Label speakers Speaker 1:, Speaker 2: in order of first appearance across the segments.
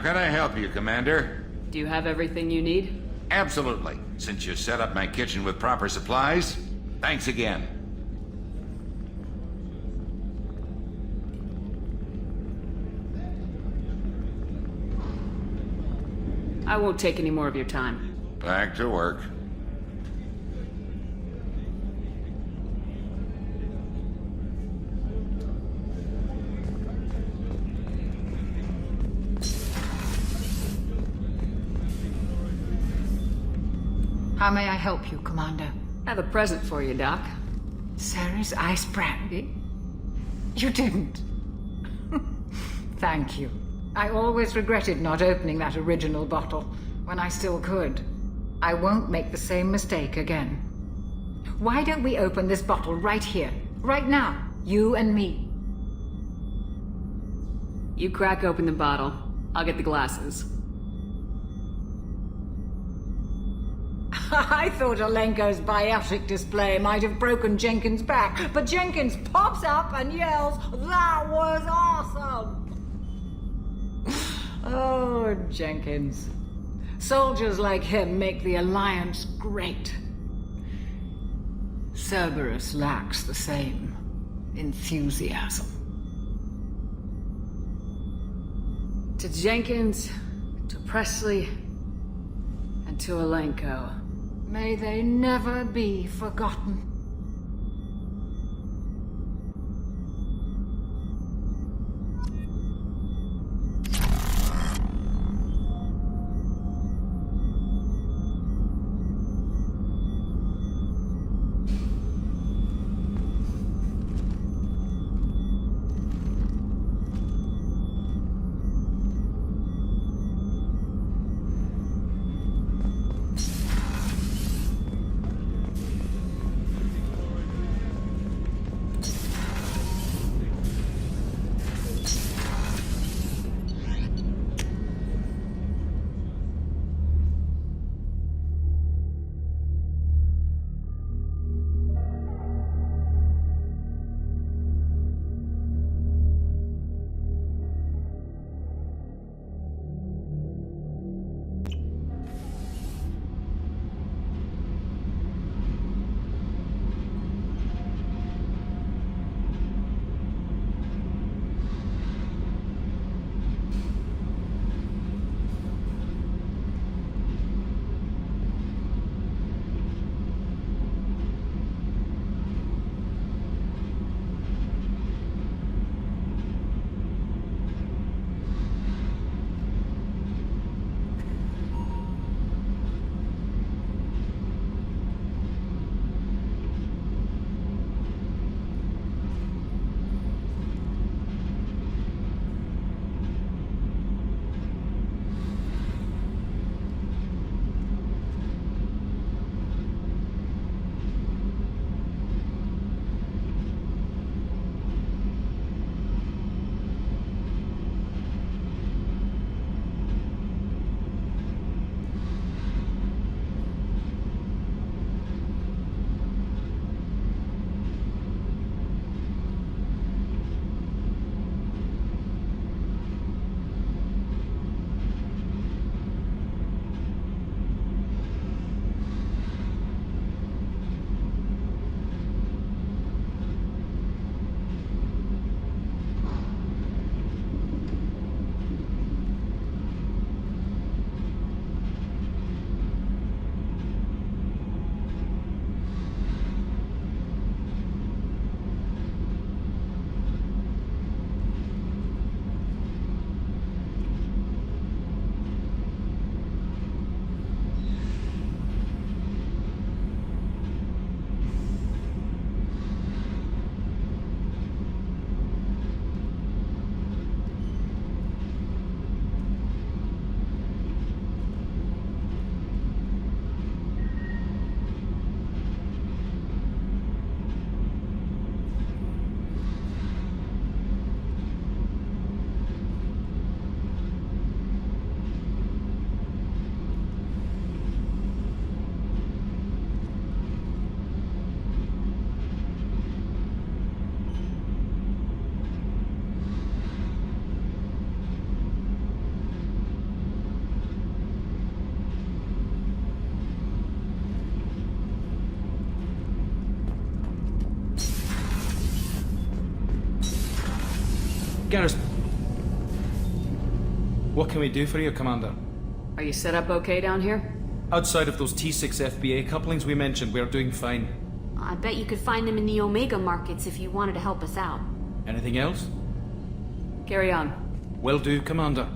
Speaker 1: can I help you, Commander?
Speaker 2: Do you have everything you need?
Speaker 1: Absolutely. Since you set up my kitchen with proper supplies, thanks again.
Speaker 2: I won't take any more of your time.
Speaker 1: Back to work.
Speaker 3: How may I help you, Commander?
Speaker 2: I have a present for you, Doc.
Speaker 3: Sarah's ice brandy? You didn't. Thank you. I always regretted not opening that original bottle when I still could. I won't make the same mistake again. Why don't we open this bottle right here, right now, you and me?
Speaker 2: You crack open the bottle. I'll get the glasses.
Speaker 3: I thought Alenko's biotic display might have broken Jenkins' back, but Jenkins pops up and yells, "That was awesome!" Oh, Jenkins. Soldiers like him make the Alliance great. Cerberus lacks the same enthusiasm.
Speaker 2: To Jenkins, to Presley, and to Alenko.
Speaker 3: May they never be forgotten.
Speaker 4: Garrus, what can we do for you, Commander?
Speaker 2: Are you set up okay down here?
Speaker 4: Outside of those T6 FBA couplings we mentioned, we're doing fine.
Speaker 5: I bet you could find them in the Omega markets if you wanted to help us out.
Speaker 4: Anything else?
Speaker 2: Carry on.
Speaker 4: Will do, Commander.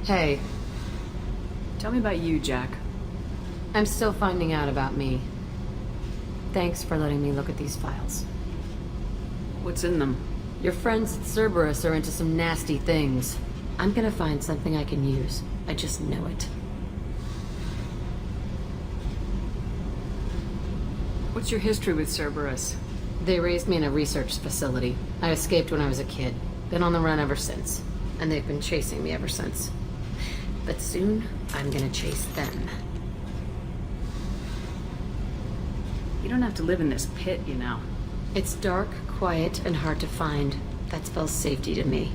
Speaker 6: Hey,
Speaker 2: Tell me about you, Jack.
Speaker 6: I'm still finding out about me. Thanks for letting me look at these files.
Speaker 2: What's in them?
Speaker 6: Your friends at Cerberus are into some nasty things. I'm gonna find something I can use. I just know it.
Speaker 2: What's your history with Cerberus?
Speaker 6: They raised me in a research facility. I escaped when I was a kid. Been on the run ever since. And they've been chasing me ever since. But soon, I'm gonna chase them.
Speaker 2: You don't have to live in this pit, you know.
Speaker 6: It's dark, quiet, and hard to find. That spells safety to me.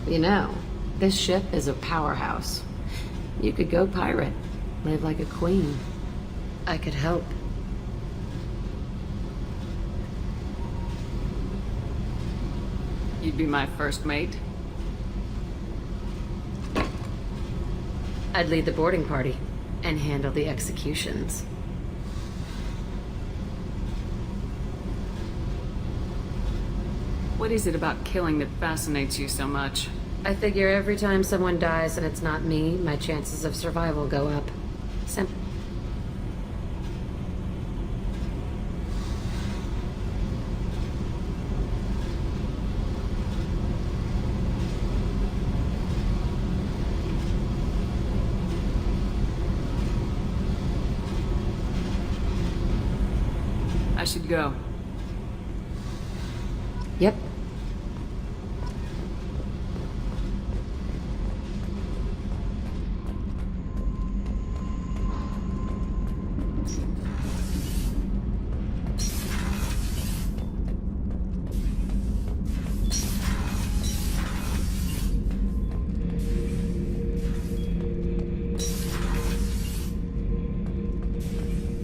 Speaker 6: You know, this ship is a powerhouse. You could go pirate, live like a queen. I could help.
Speaker 2: You'd be my first mate.
Speaker 6: I'd lead the boarding party and handle the executions.
Speaker 2: What is it about killing that fascinates you so much?
Speaker 6: I figure every time someone dies and it's not me, my chances of survival go up.
Speaker 2: I should go.
Speaker 6: Yep.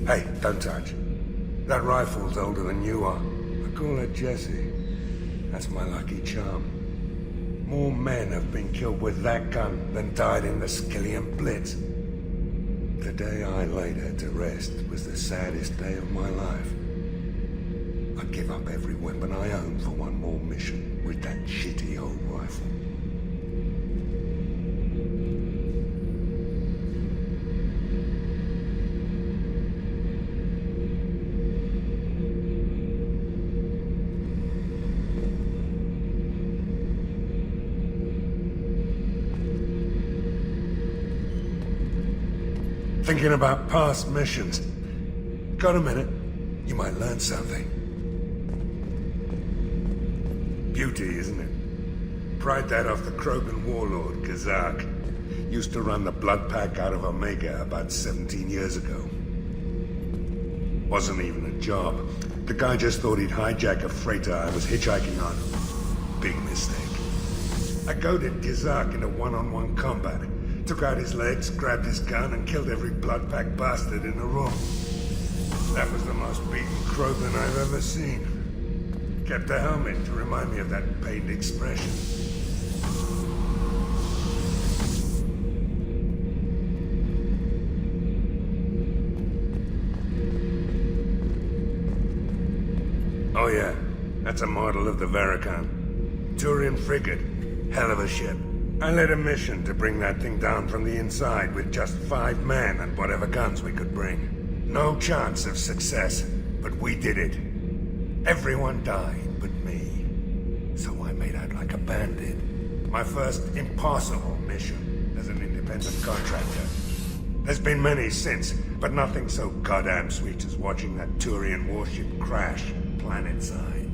Speaker 7: Hey, don't touch. That rifle's older than you are. I call her Jessie. That's my lucky charm. More men have been killed with that gun than died in the Skillian Blitz. The day I laid her to rest was the saddest day of my life. I'd give up every weapon I own for one more mission with that shitty old rifle. Thinking about past missions. Got a minute? You might learn something. Beauty, isn't it? Pried that off the Krogan warlord, Kazak. Used to run the Blood Pack out of Omega about 17 years ago. Wasn't even a job. The guy just thought he'd hijack a freighter I was hitchhiking on. Big mistake. I goaded Kazak into one-on-one combat. Took out his legs, grabbed his gun, and killed every Blood Pack bastard in the room. That was the most beaten Krogan I've ever seen. Kept a helmet to remind me of that pained expression. Oh yeah, that's a model of the Veracon. Turian frigate. Hell of a ship. I led a mission to bring that thing down from the inside with just 5 men and whatever guns we could bring. No chance of success, but we did it. Everyone died but me. So I made out like a bandit. My first impossible mission as an independent contractor. There's been many since, but nothing so goddamn sweet as watching that Turian warship crash planetside.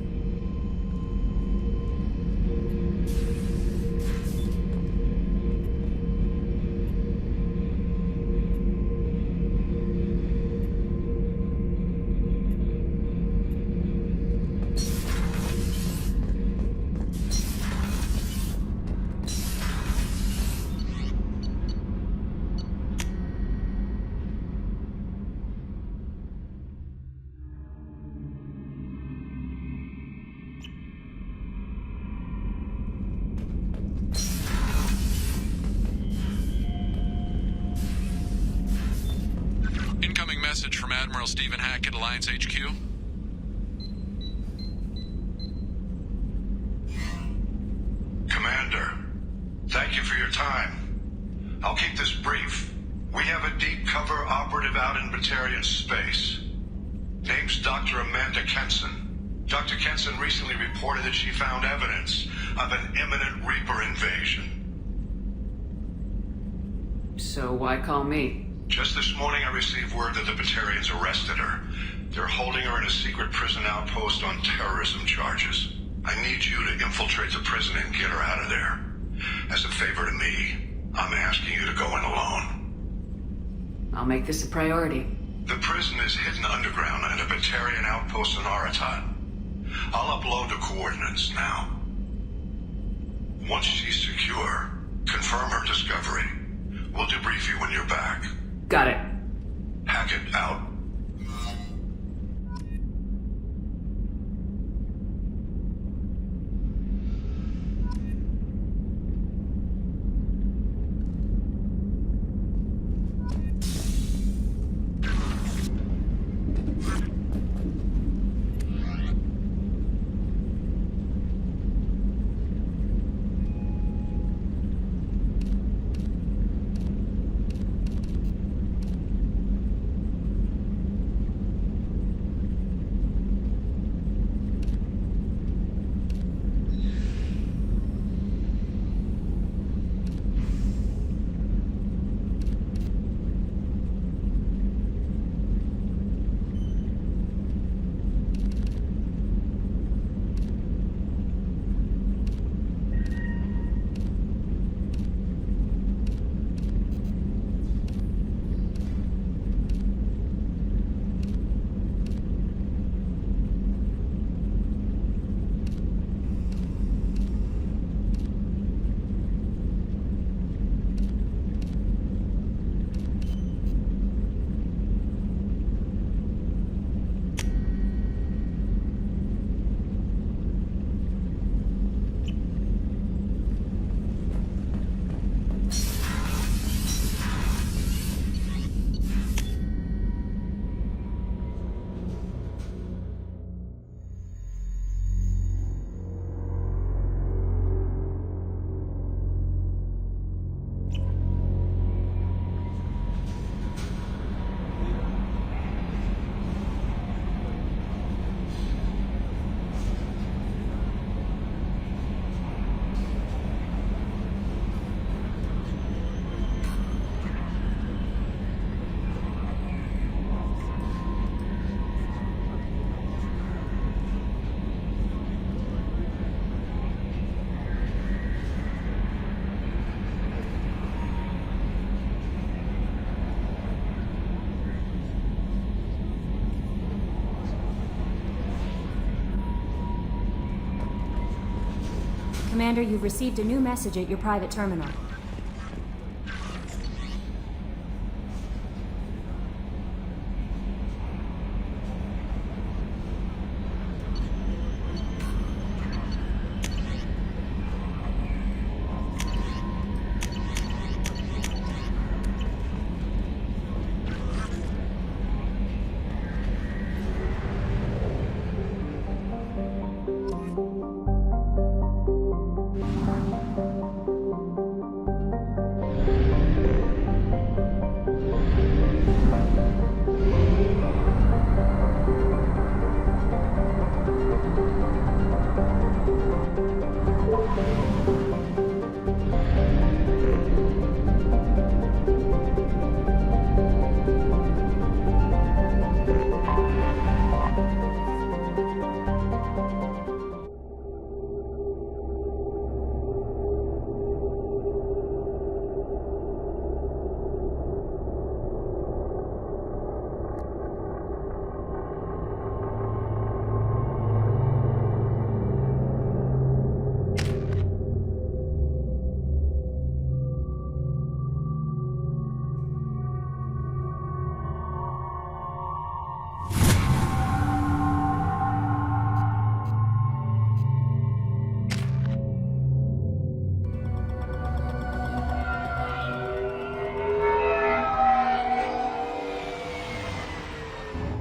Speaker 8: Incoming message from Admiral Stephen Hackett, Alliance HQ.
Speaker 7: Command.
Speaker 9: Thank you for your time. I'll keep this brief. We have a deep cover operative out in Batarian space. Name's Dr. Amanda Kenson. Dr. Kenson recently reported that she found evidence of an imminent Reaper invasion.
Speaker 2: So why call me?
Speaker 9: Just this morning I received word that the Batarians arrested her. They're holding her in a secret prison outpost on terrorism charges. I need you to infiltrate the prison and get her out of there. As a favor to me, I'm asking you to go in alone.
Speaker 2: I'll make this a priority.
Speaker 9: The prison is hidden underground at a Batarian outpost in Aratat. I'll upload the coordinates now. Once she's secure, confirm her discovery. We'll debrief you when you're back.
Speaker 2: Got it.
Speaker 9: Hackett out.
Speaker 10: Commander, you've received a new message at your private terminal.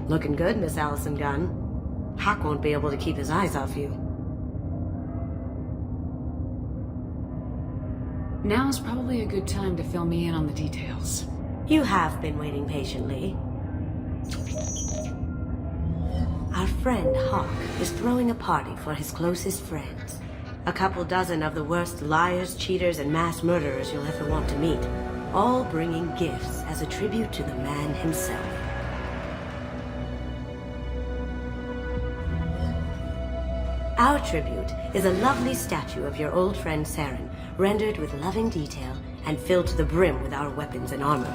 Speaker 11: Looking good, Miss Allison Gunn. Hawk won't be able to keep his eyes off you.
Speaker 2: Now's probably a good time to fill me in on the details.
Speaker 11: You have been waiting patiently. Our friend Hawk is throwing a party for his closest friends. A couple dozen of the worst liars, cheaters, and mass murderers you'll ever want to meet. All bringing gifts as a tribute to the man himself. Our tribute is a lovely statue of your old friend Saren, rendered with loving detail and filled to the brim with our weapons and armor.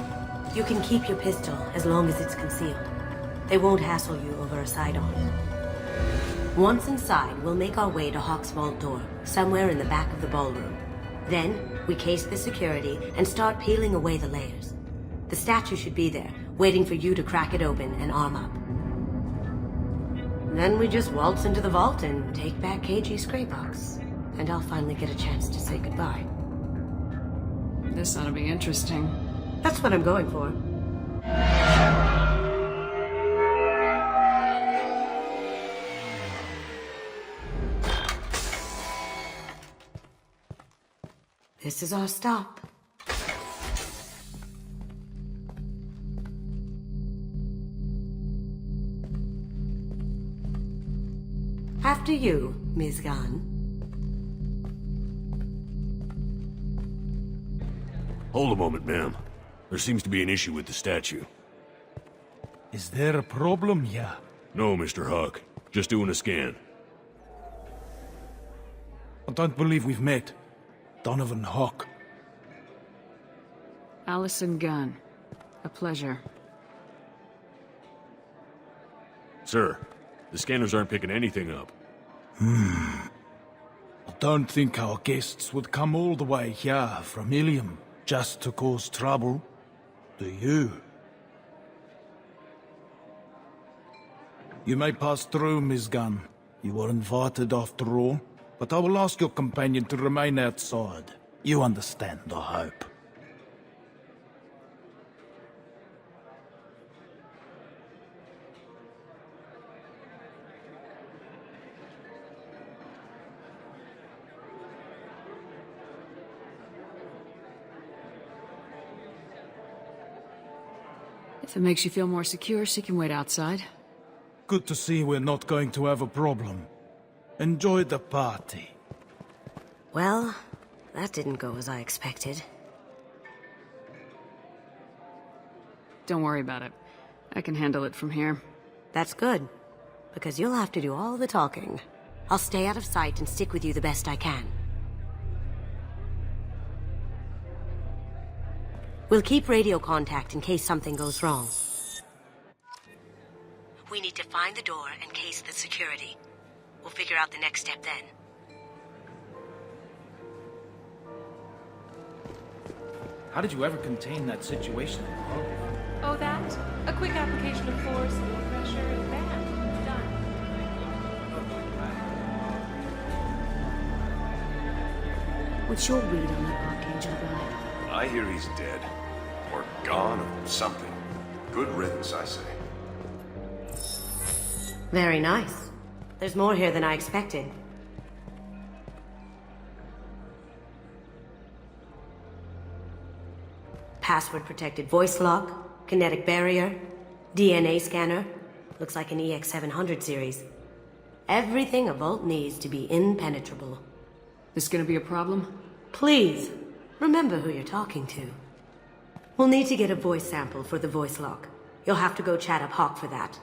Speaker 11: You can keep your pistol as long as it's concealed. They won't hassle you over a sidearm. Once inside, we'll make our way to Hawk's vault door, somewhere in the back of the ballroom. Then, we case the security and start peeling away the layers. The statue should be there, waiting for you to crack it open and arm up. Then we just waltz into the vault and take back KG's gray box. And I'll finally get a chance to say goodbye.
Speaker 2: This ought to be interesting.
Speaker 11: That's what I'm going for. This is our stop. After you, Ms. Gunn.
Speaker 12: Hold a moment, ma'am. There seems to be an issue with the statue.
Speaker 13: Is there a problem here?
Speaker 12: No, Mr. Hawk. Just doing a scan.
Speaker 13: I don't believe we've met. Donovan Hawk.
Speaker 2: Allison Gunn. A pleasure.
Speaker 12: Sir, the scanners aren't picking anything up.
Speaker 13: I don't think our guests would come all the way here from Ilium just to cause trouble. Do you? You may pass through, Ms. Gunn. You were invited after all. But I will ask your companion to remain outside. You understand, I hope.
Speaker 2: If it makes you feel more secure, she can wait outside.
Speaker 13: Good to see we're not going to have a problem. Enjoy the party.
Speaker 11: Well, that didn't go as I expected.
Speaker 2: Don't worry about it. I can handle it from here.
Speaker 11: That's good, because you'll have to do all the talking. I'll stay out of sight and stick with you the best I can. We'll keep radio contact in case something goes wrong. We need to find the door and case the security. We'll figure out the next step then.
Speaker 4: How did you ever contain that situation?
Speaker 14: Oh, that? A quick application of force, no pressure, and bam, done.
Speaker 5: What's your read on that Archangel guy?
Speaker 9: I hear he's dead. Or gone, or something. Good riddance, I say.
Speaker 11: Very nice. There's more here than I expected. Password-protected voice lock, kinetic barrier, DNA scanner. Looks like an EX700 series. Everything a vault needs to be impenetrable.
Speaker 2: This gonna be a problem?
Speaker 11: Please, remember who you're talking to. We'll need to get a voice sample for the voice lock. You'll have to go chat up Hawk for that.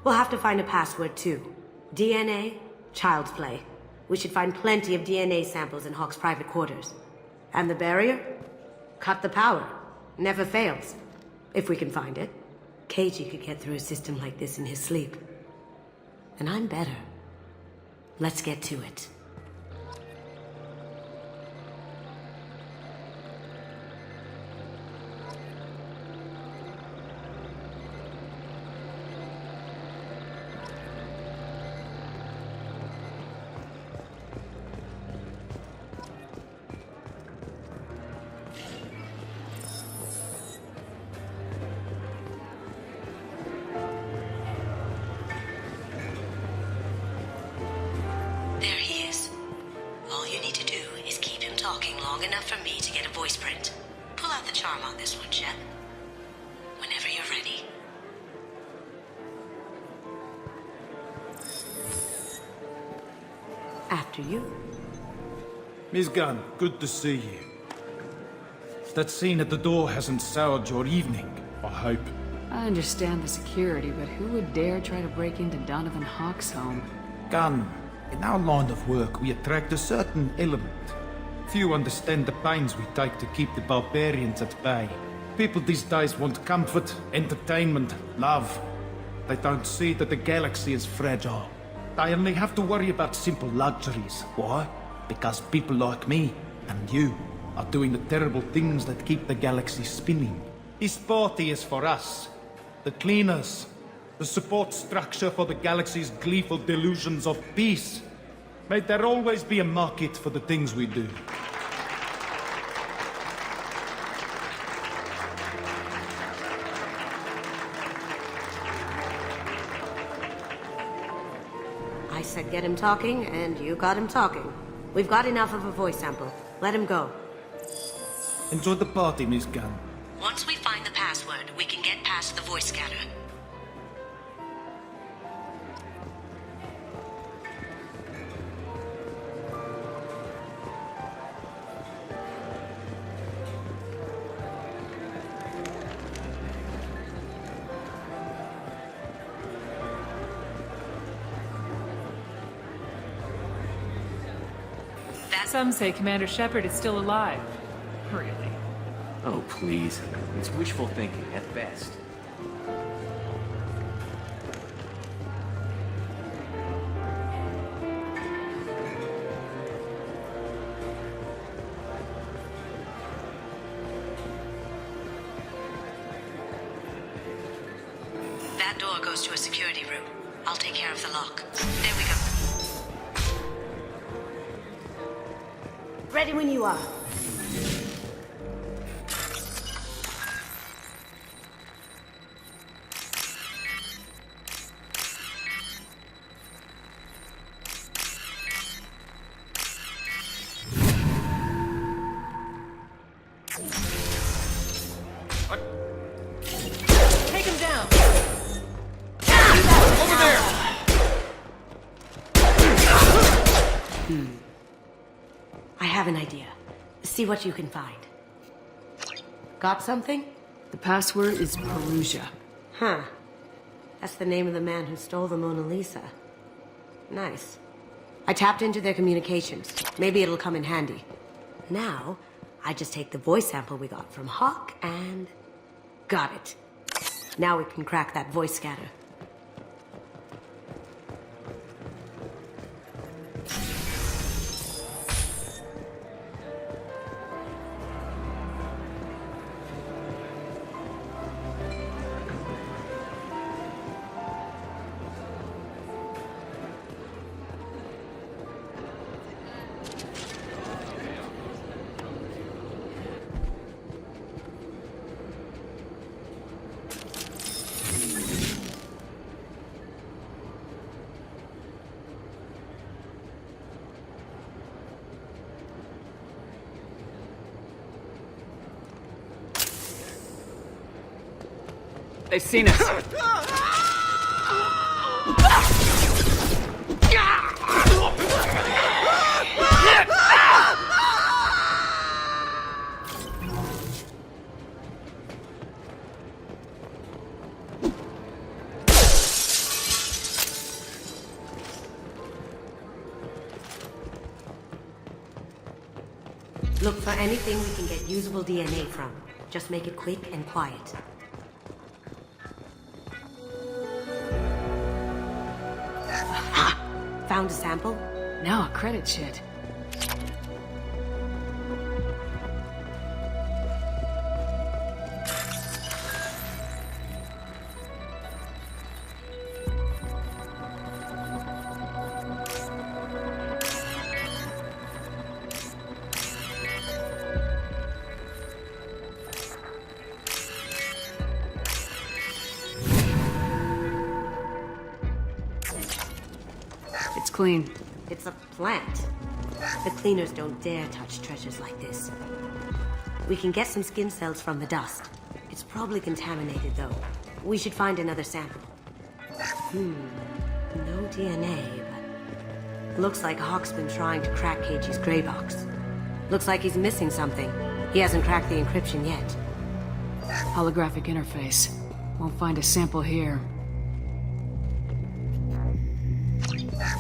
Speaker 11: We'll have to find a password too. DNA, child's play. We should find plenty of DNA samples in Hawk's private quarters. And the barrier? Cut the power. Never fails. If we can find it. KG could get through a system like this in his sleep. And I'm better. Let's get to it. There he is. All you need to do is keep him talking. talking long enough for me to get a voice print. Pull out the charm on this one, Shep. Whenever you're ready. After you.
Speaker 13: Miss Gunn, good to see you. That scene at the door hasn't soured your evening, I hope.
Speaker 2: I understand the security, but who would dare try to break into Donovan Hawk's home?
Speaker 13: Gunn, in our line of work, we attract a certain element. Few understand the pains we take to keep the barbarians at bay. People these days want comfort, entertainment, love. They don't see that the galaxy is fragile. They only have to worry about simple luxuries. Why? Because people like me and you are doing the terrible things that keep the galaxy spinning. This party is for us, the cleaners, the support structure for the galaxy's gleeful delusions of peace. May there always be a market for the things we do.
Speaker 11: I said get him talking, and you got him talking. We've got enough of a voice sample. Let him go.
Speaker 13: Enjoy the party, Miss Gunn.
Speaker 11: Once we find the password, we can get past the voice scanner.
Speaker 14: Some say Commander Shepard is still alive. Really?
Speaker 15: Oh, please. It's wishful thinking at best.
Speaker 11: That door goes to a security room. I'll take care of the lock. There we go. Ready when you are.
Speaker 14: Take him down!
Speaker 15: Over there!
Speaker 11: I have an idea. See what you can find. Got something?
Speaker 2: The password is Perugia.
Speaker 11: Huh. That's the name of the man who stole the Mona Lisa. Nice. I tapped into their communications. Maybe it'll come in handy. Now, I just take the voice sample we got from Hawk and... got it. Now we can crack that voice scatter.
Speaker 2: They've seen us.
Speaker 11: Look for anything we can get usable DNA from. Just make it quick and quiet. Found a sample?
Speaker 2: Now a credit sheet. It's clean.
Speaker 11: It's a plant. The cleaners don't dare touch treasures like this. We can get some skin cells from the dust. It's probably contaminated, though. We should find another sample. No DNA, but... Looks like Hawk's been trying to crack Keiji's gray box. Looks like he's missing something. He hasn't cracked the encryption yet.
Speaker 2: Holographic interface. Won't find a sample here.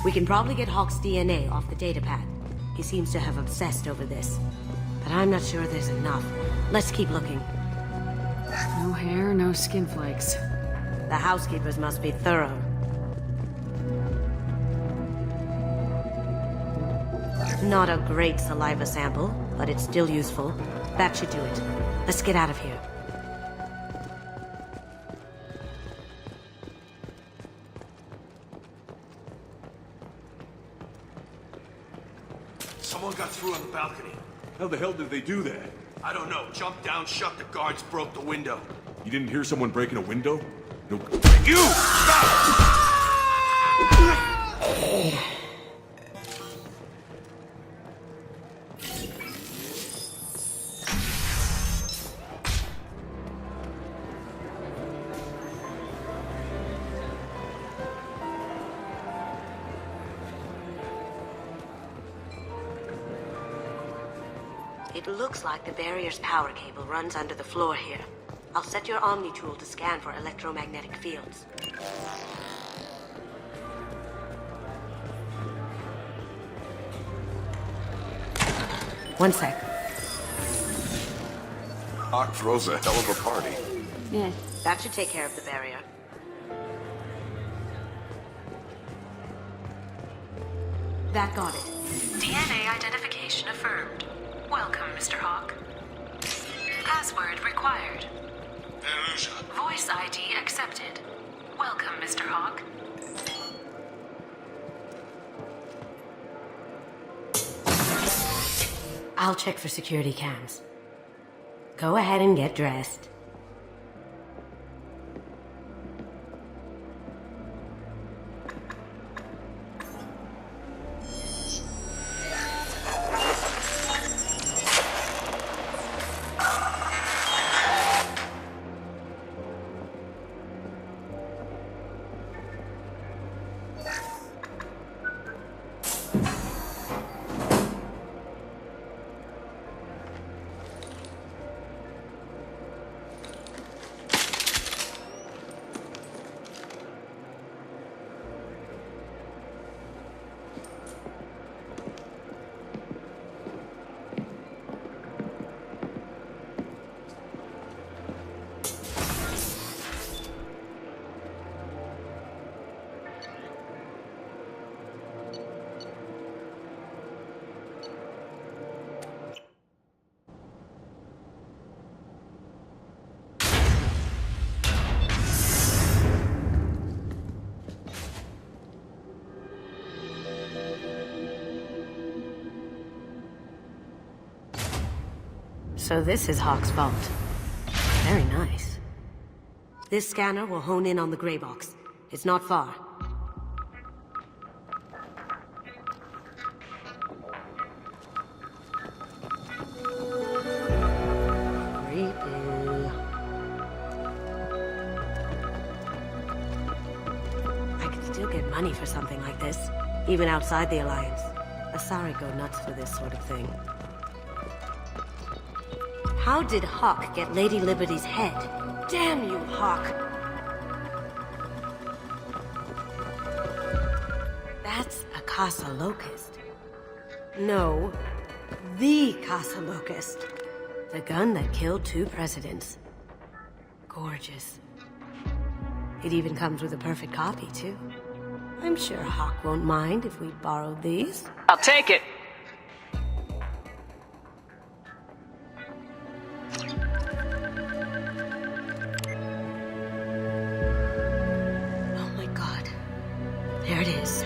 Speaker 11: We can probably get Hawk's DNA off the datapad. He seems to have obsessed over this. But I'm not sure there's enough. Let's keep looking.
Speaker 2: No hair, no skin flakes.
Speaker 11: The housekeepers must be thorough. Not a great saliva sample, but it's still useful. That should do it. Let's get out of here.
Speaker 12: Someone got through on the balcony. How the hell did they do that? I don't know. Jumped down, shut the guards, broke the window. You didn't hear someone breaking a window? No. You! Stop!
Speaker 11: It looks like the barrier's power cable runs under the floor here. I'll set your Omni tool to scan for electromagnetic fields. One sec.
Speaker 9: Hawk throws a hell of a party.
Speaker 11: Yeah. That should take care of the barrier. That got it.
Speaker 16: DNA identification affirmed. Welcome, Mr. Hawk. Password required. Voice ID accepted. Welcome, Mr. Hawk.
Speaker 11: I'll check for security cams. Go ahead and get dressed. So this is Hawk's vault. Very nice. This scanner will hone in on the gray box. It's not far. Creepy. I could still get money for something like this, even outside the Alliance. Asari go nuts for this sort of thing. How did Hawk get Lady Liberty's head? Damn you, Hawk! That's a Casa Locust. No, the Casa Locust. The gun that killed 2 presidents. Gorgeous. It even comes with a perfect copy, too. I'm sure Hawk won't mind if we borrowed these.
Speaker 2: I'll take it!
Speaker 11: There it is.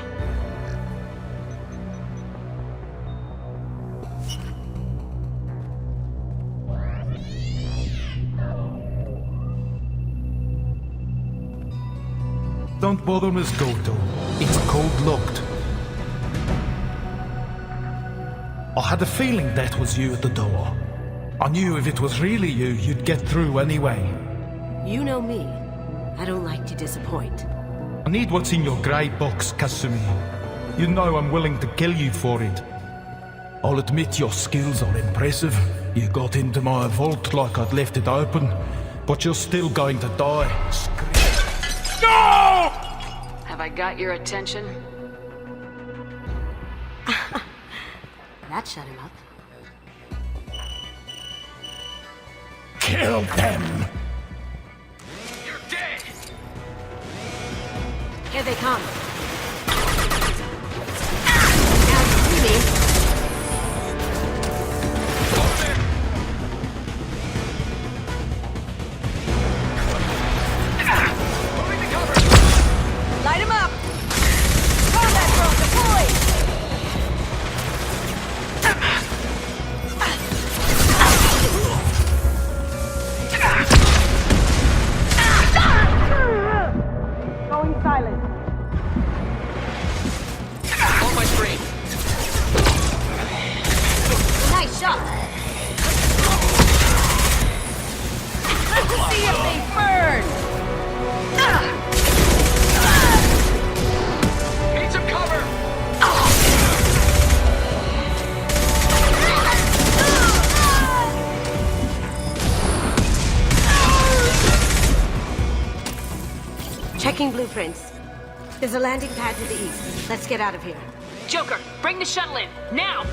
Speaker 13: Don't bother, Miss Goto. It's code locked. had a feeling that was you at the door. I knew if it was really you, you'd get through anyway.
Speaker 11: You know me. I don't like to disappoint.
Speaker 13: I need what's in your grey box, Kasumi. You know I'm willing to kill you for it. I'll admit your skills are impressive. You got into my vault like I'd left it open, but you're still going to die.
Speaker 2: No! Have I got your attention?
Speaker 11: That shut him up.
Speaker 13: Kill them!
Speaker 12: You're dead!
Speaker 11: Here they come. Now you see me.
Speaker 17: Light him up! Combat drone deployed! Going silent.
Speaker 12: On my screen.
Speaker 17: Nice shot. Let's see if they burn.
Speaker 12: Need some cover!
Speaker 11: Checking blueprints. There's a landing pad to the east. Let's get out of here.
Speaker 5: Joker, bring the shuttle in, now!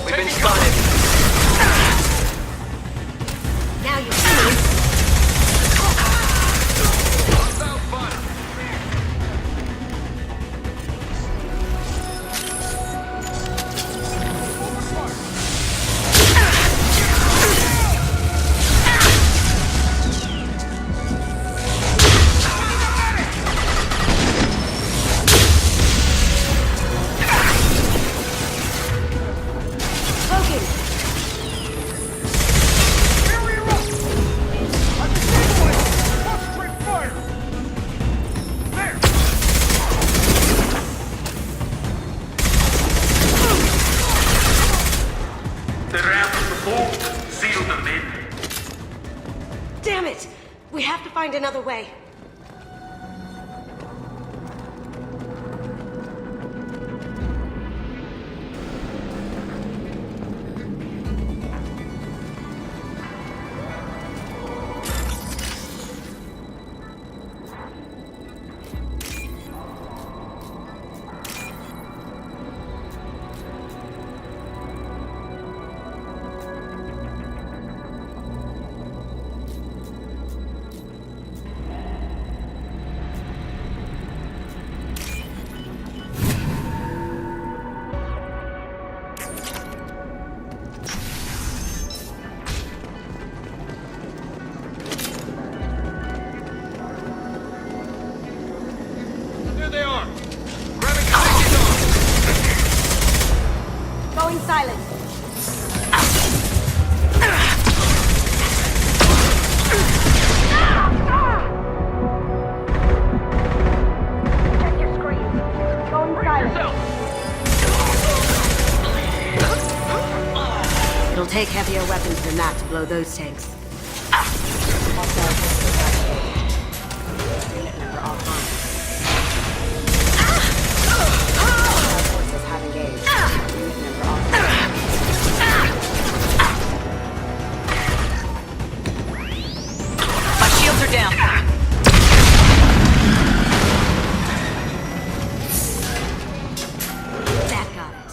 Speaker 12: We've been spotted.
Speaker 11: Now you see me.
Speaker 12: About fun.
Speaker 11: Smoking.
Speaker 13: The ramp of the vault. Seal them in.
Speaker 11: Damn it! We have to find another way.
Speaker 12: There they are! Grabbing position on!
Speaker 17: Going silent. Check your screen. Going silent.
Speaker 11: It'll take heavier weapons than that to blow those tanks.
Speaker 17: My shields are down.
Speaker 11: That got it.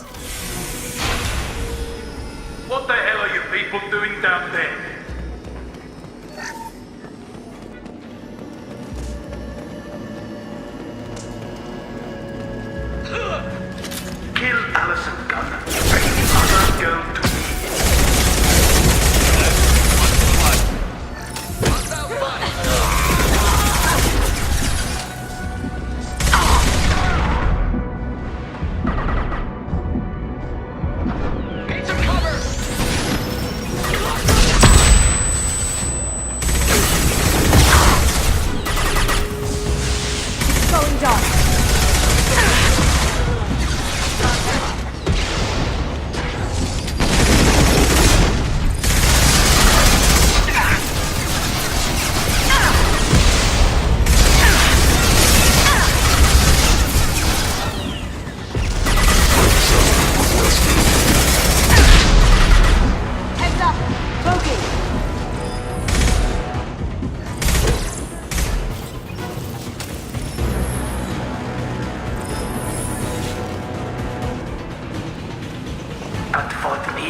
Speaker 13: What the hell are you people doing down there? Kill Allison Gunn. Bring the other girl to me.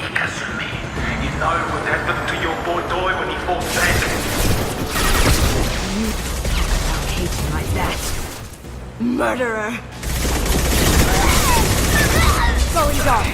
Speaker 13: weakest of me. You know what happened to your boy Doy when he fought back?
Speaker 17: You don't hate him like that. Murderer! Going dark.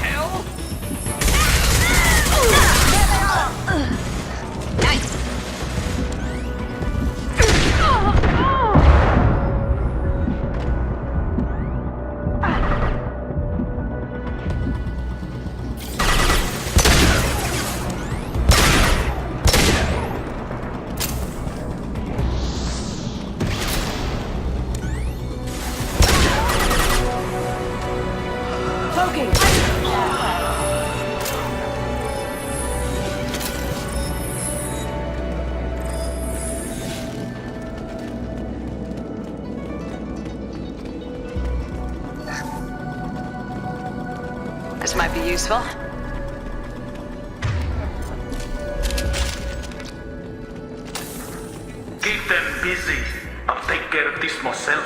Speaker 16: This might be useful.
Speaker 13: Keep them busy. I'll take care of this myself.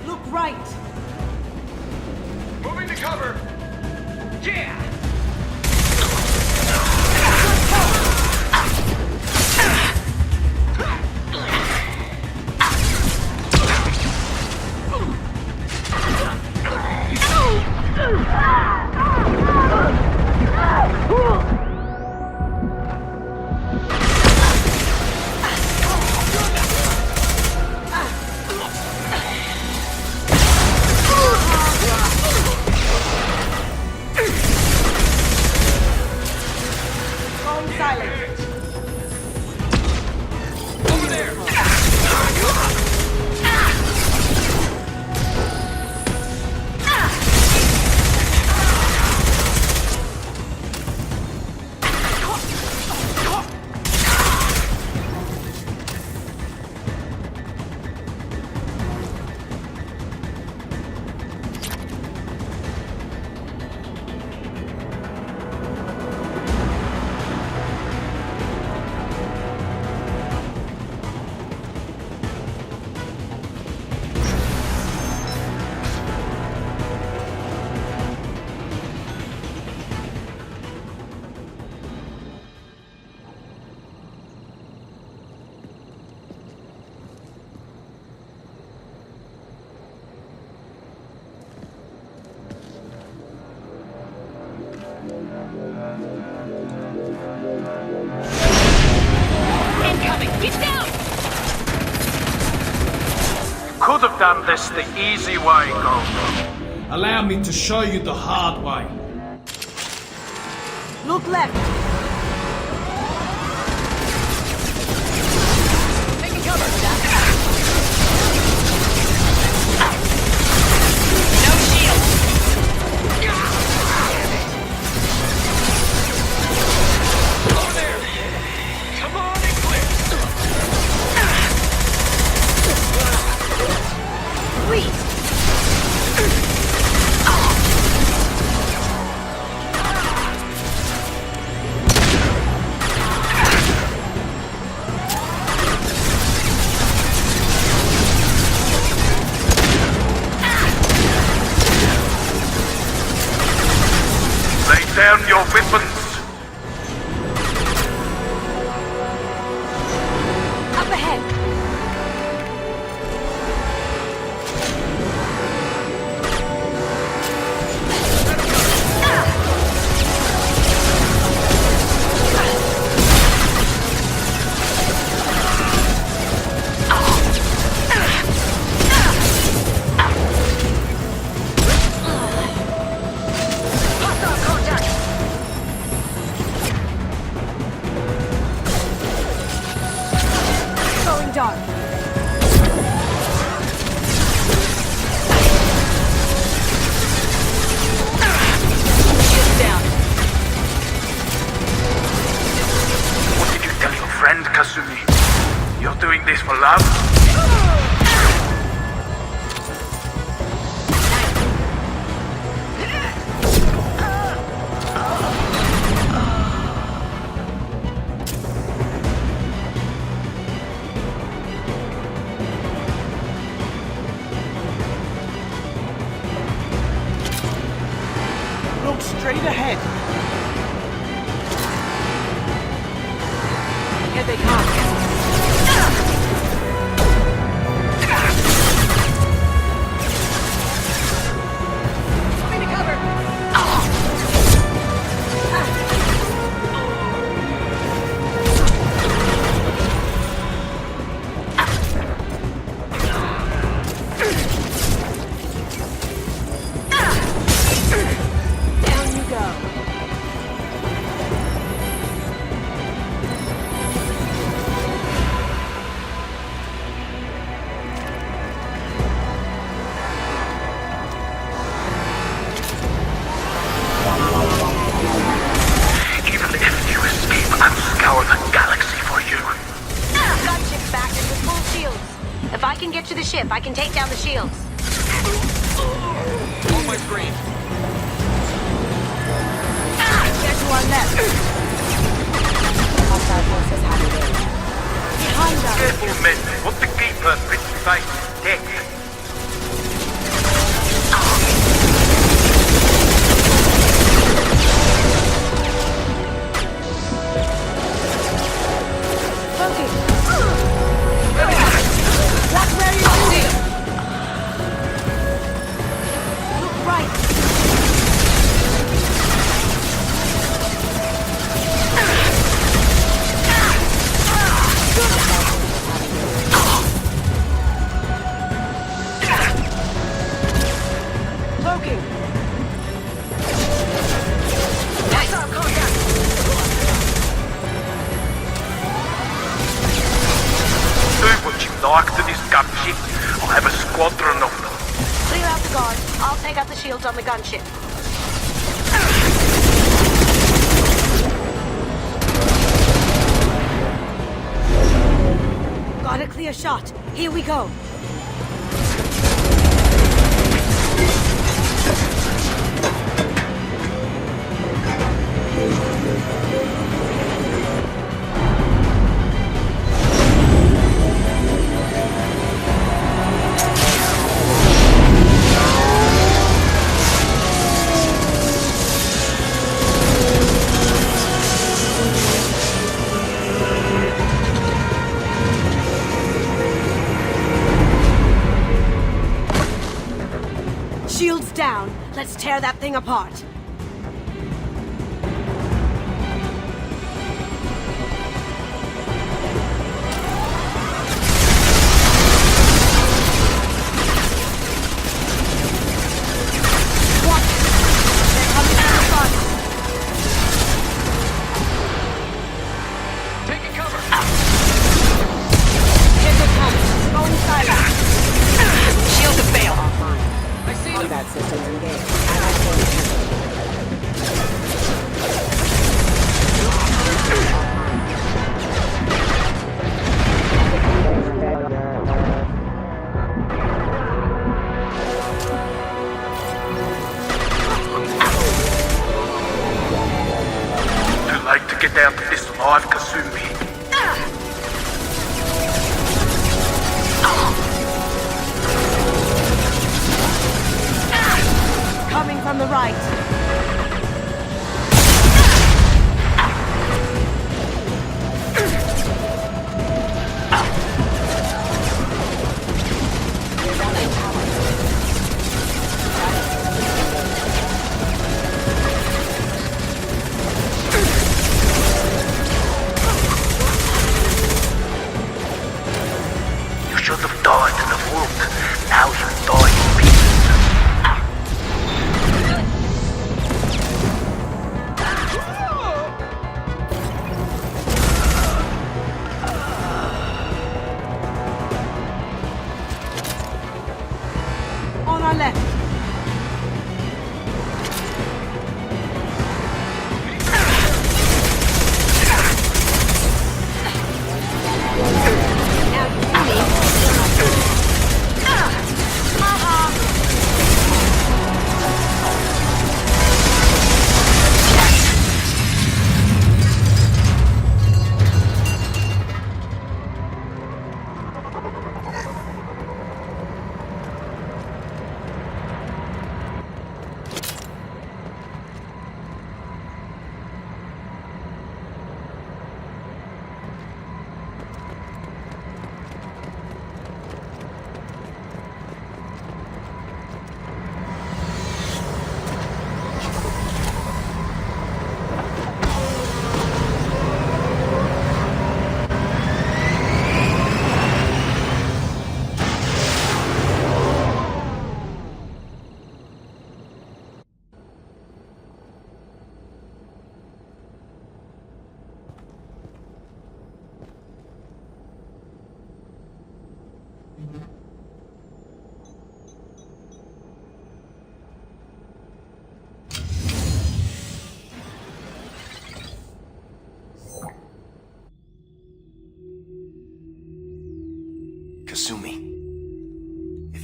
Speaker 17: Look right.
Speaker 12: Moving to cover. Yeah.
Speaker 17: Incoming! Get down!
Speaker 13: Could have done this the easy way, Gold. Allow me to show you the hard way.
Speaker 17: Look left! Taking cover, Jack. No shield!
Speaker 12: Over there! Come on, Eclipse!
Speaker 17: Sweet!
Speaker 13: Lay down your weapons.
Speaker 17: Up ahead!
Speaker 18: straight ahead.
Speaker 17: Here they come. Coming to cover. Down you go.
Speaker 19: Even if you escape, I'll scour the galaxy for you.
Speaker 11: Gunship's back and with full shields. If I can get to the ship, I can take down the shields.
Speaker 18: On my screen.
Speaker 17: There's one left. Hostile forces have engaged. Behind us.
Speaker 19: Careful, men. What the keeper spits face dead.
Speaker 17: That's where you see him. Look right. Cloaking. Nice. Contact.
Speaker 19: Do what you like to this gunship. I'll have a squadron of them.
Speaker 11: Clear out the guards. I'll take out the shields on the gunship.
Speaker 17: Got a clear shot. Here we go. Shields down. Let's tear that thing apart. Watch! They're coming out of front.
Speaker 18: Taking cover.
Speaker 17: Here they come. Going silent. Shield to fail.
Speaker 18: I see them.
Speaker 17: Combat systems engaged.
Speaker 19: Too late to get out of this alive, Kasumi.
Speaker 17: Coming from the right.
Speaker 19: You should have died in the world. Now you die in peace.
Speaker 17: On our left.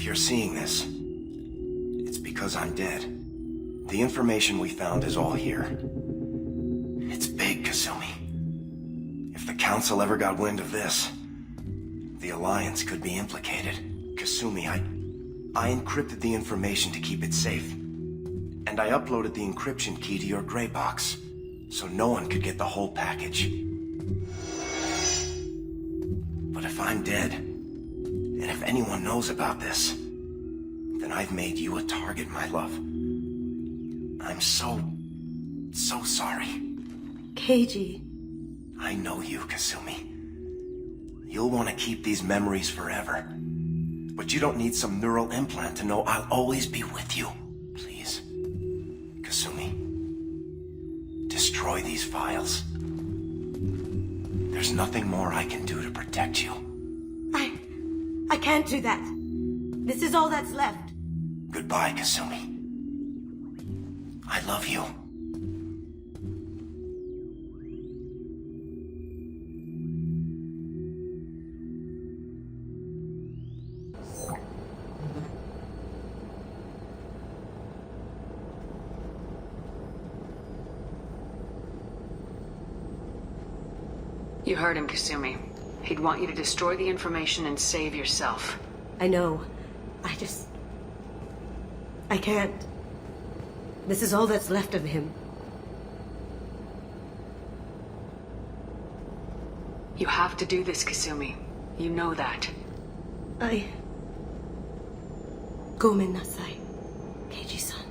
Speaker 20: If you're seeing this, it's because I'm dead. The information we found is all here. It's big, Kasumi. If the Council ever got wind of this, the Alliance could be implicated. Kasumi, I encrypted the information to keep it safe. And I uploaded the encryption key to your gray box, so no one could get the whole package. But if I'm dead, and if anyone knows about this, then I've made you a target, my love. I'm so sorry.
Speaker 11: Keiji.
Speaker 20: I know you, Kasumi. You'll want to keep these memories forever. But you don't need some neural implant to know I'll always be with you. Please, Kasumi, destroy these files. There's nothing more I can do to protect you.
Speaker 11: I can't do that. This is all that's left.
Speaker 20: Goodbye, Kasumi. I love you.
Speaker 2: You heard him, Kasumi. He'd want you to destroy the information and save yourself.
Speaker 11: I know. I can't. This is all that's left of him.
Speaker 2: You have to do this, Kasumi. You know that.
Speaker 11: Gomen nasai, Keiji-san.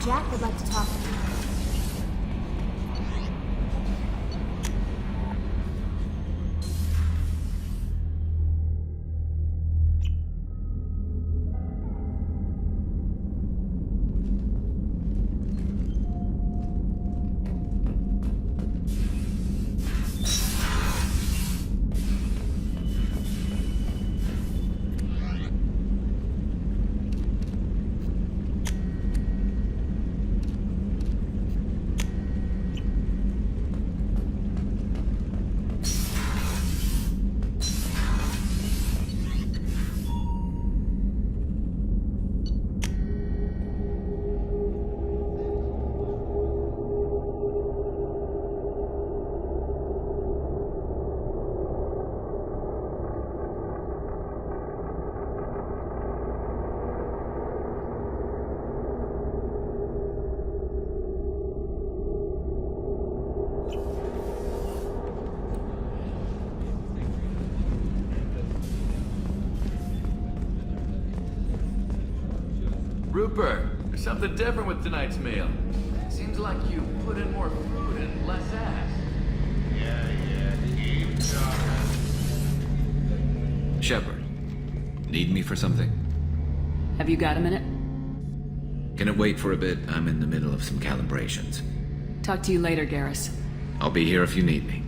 Speaker 10: Jack would like to talk to you.
Speaker 15: Rupert, there's something different with tonight's meal. Seems like you put in more food and less ass.
Speaker 1: Keep talking. Shepard, need me for something?
Speaker 2: Have you got a minute?
Speaker 1: Can it wait for a bit? I'm in the middle of some calibrations.
Speaker 2: Talk to you later, Garrus.
Speaker 1: I'll be here if you need me.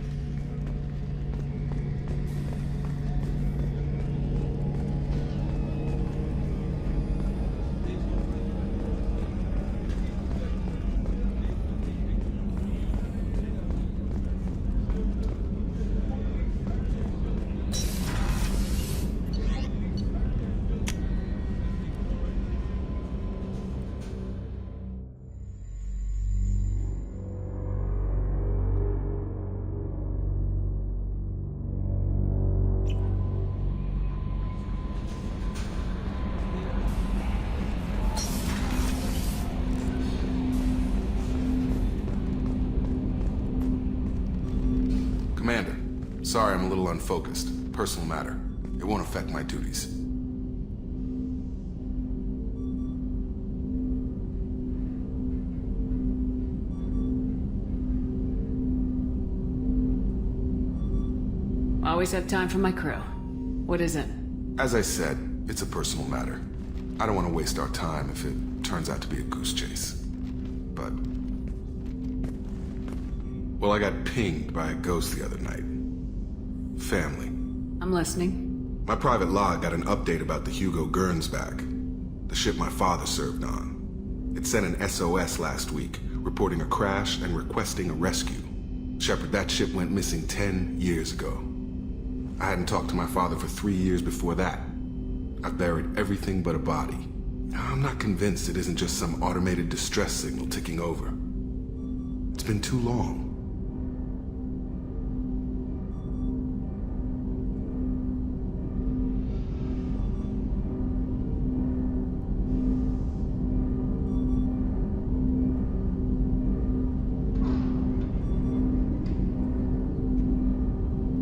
Speaker 21: Sorry I'm a little unfocused. Personal matter. It won't affect my duties.
Speaker 2: Always have time for my crew. What is it?
Speaker 21: As I said, it's a personal matter. I don't want to waste our time if it turns out to be a goose chase. But... well, I got pinged by a ghost the other night. Family.
Speaker 2: I'm listening.
Speaker 21: My private log got an update about the Hugo Gernsback, the ship my father served on. It sent an SOS last week, reporting a crash and requesting a rescue. Shepard, that ship went missing 10 years ago. I hadn't talked to my father for 3 years before that. I've buried everything but a body. I'm not convinced it isn't just some automated distress signal ticking over. It's been too long.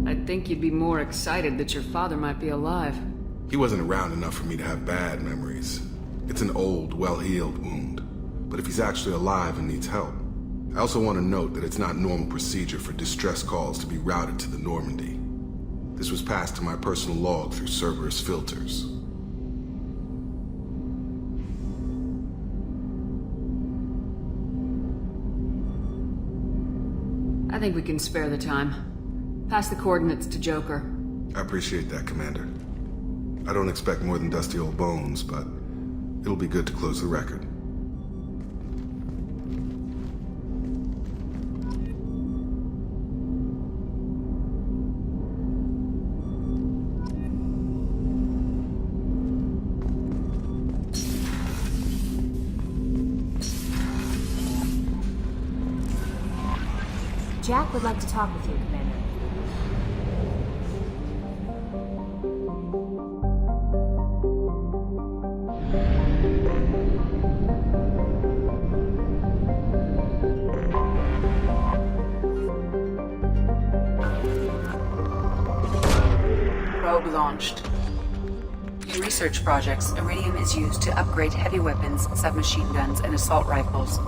Speaker 2: I'd think you'd be more excited that your father might be alive.
Speaker 21: He wasn't around enough for me to have bad memories. It's an old, well-healed wound. But if he's actually alive and needs help, I also want to note that it's not normal procedure for distress calls to be routed to the Normandy. This was passed to my personal log through Cerberus filters.
Speaker 2: I think we can spare the time. Pass the coordinates to Joker.
Speaker 21: I appreciate that, Commander. I don't expect more than dusty old bones, but it'll be good to close the record.
Speaker 10: Jack would like to talk with you, Commander.
Speaker 2: Probe launched. In research projects, Iridium is used to upgrade heavy weapons, submachine guns, and assault rifles.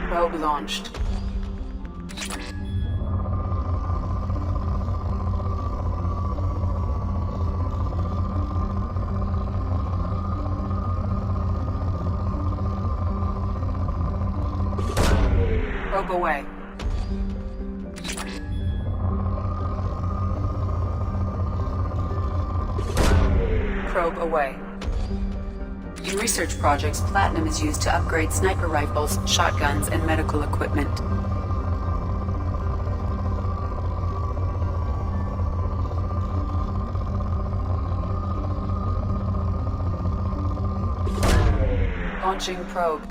Speaker 2: Probe launched. Probe away. Probe away. In research projects, platinum is used to upgrade sniper rifles, shotguns, and medical equipment. Launching probe.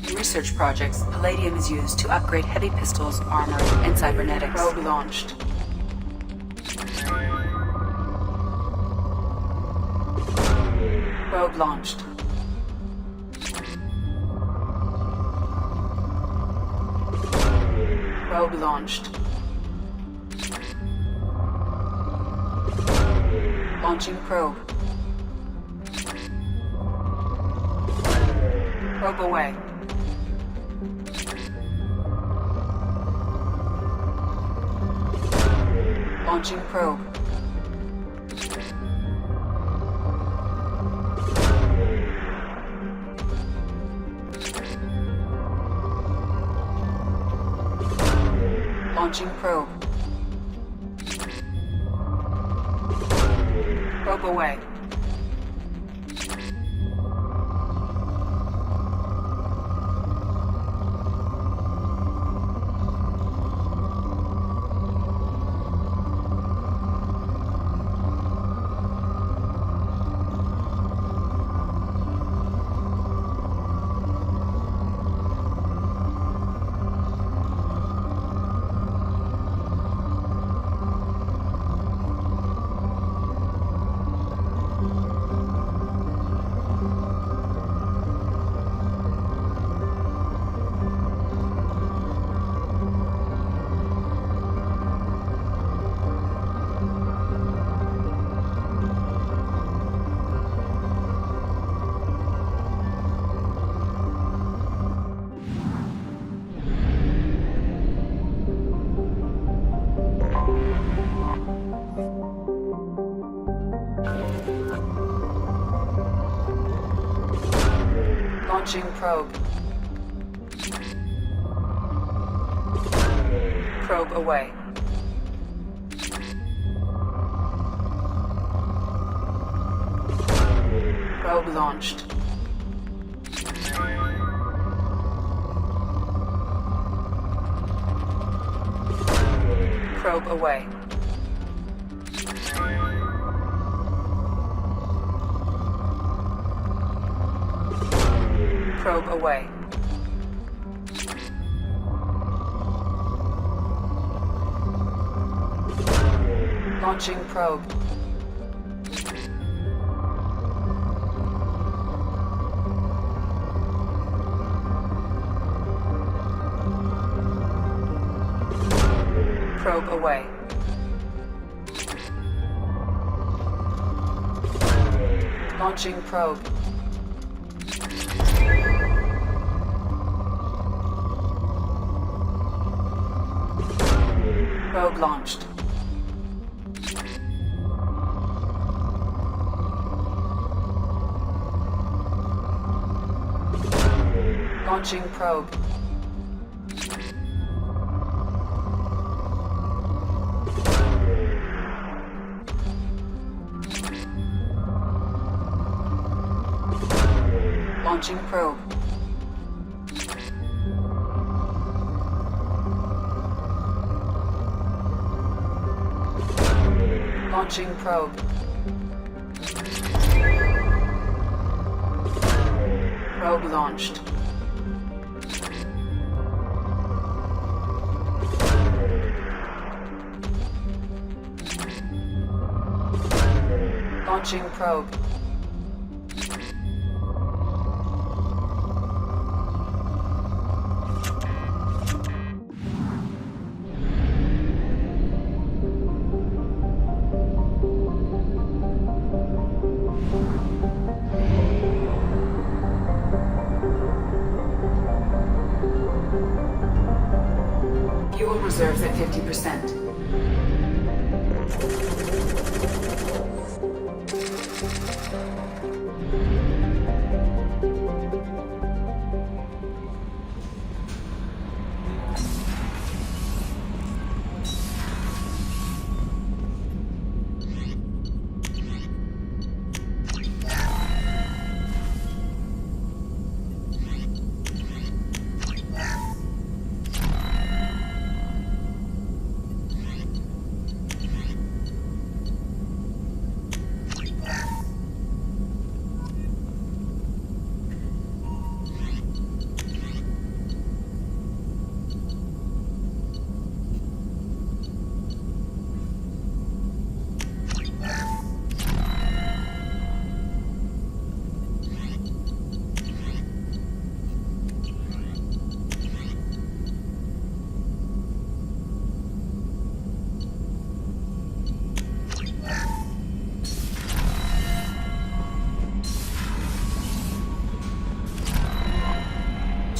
Speaker 2: In research projects, palladium is used to upgrade heavy pistols, armor, and cybernetics. Probe launched. Probe launched. Probe launched. Launching probe. Probe away. Launching probe. Launching probe. Probe away. Launching probe. Probe away. Probe launched. Probe away. Probe away. Launching probe. Probe away. Launching probe. Probe launched. Launching probe. Launching probe. Launching probe. Probe launched. Launching probe. Fuel reserves at 50%.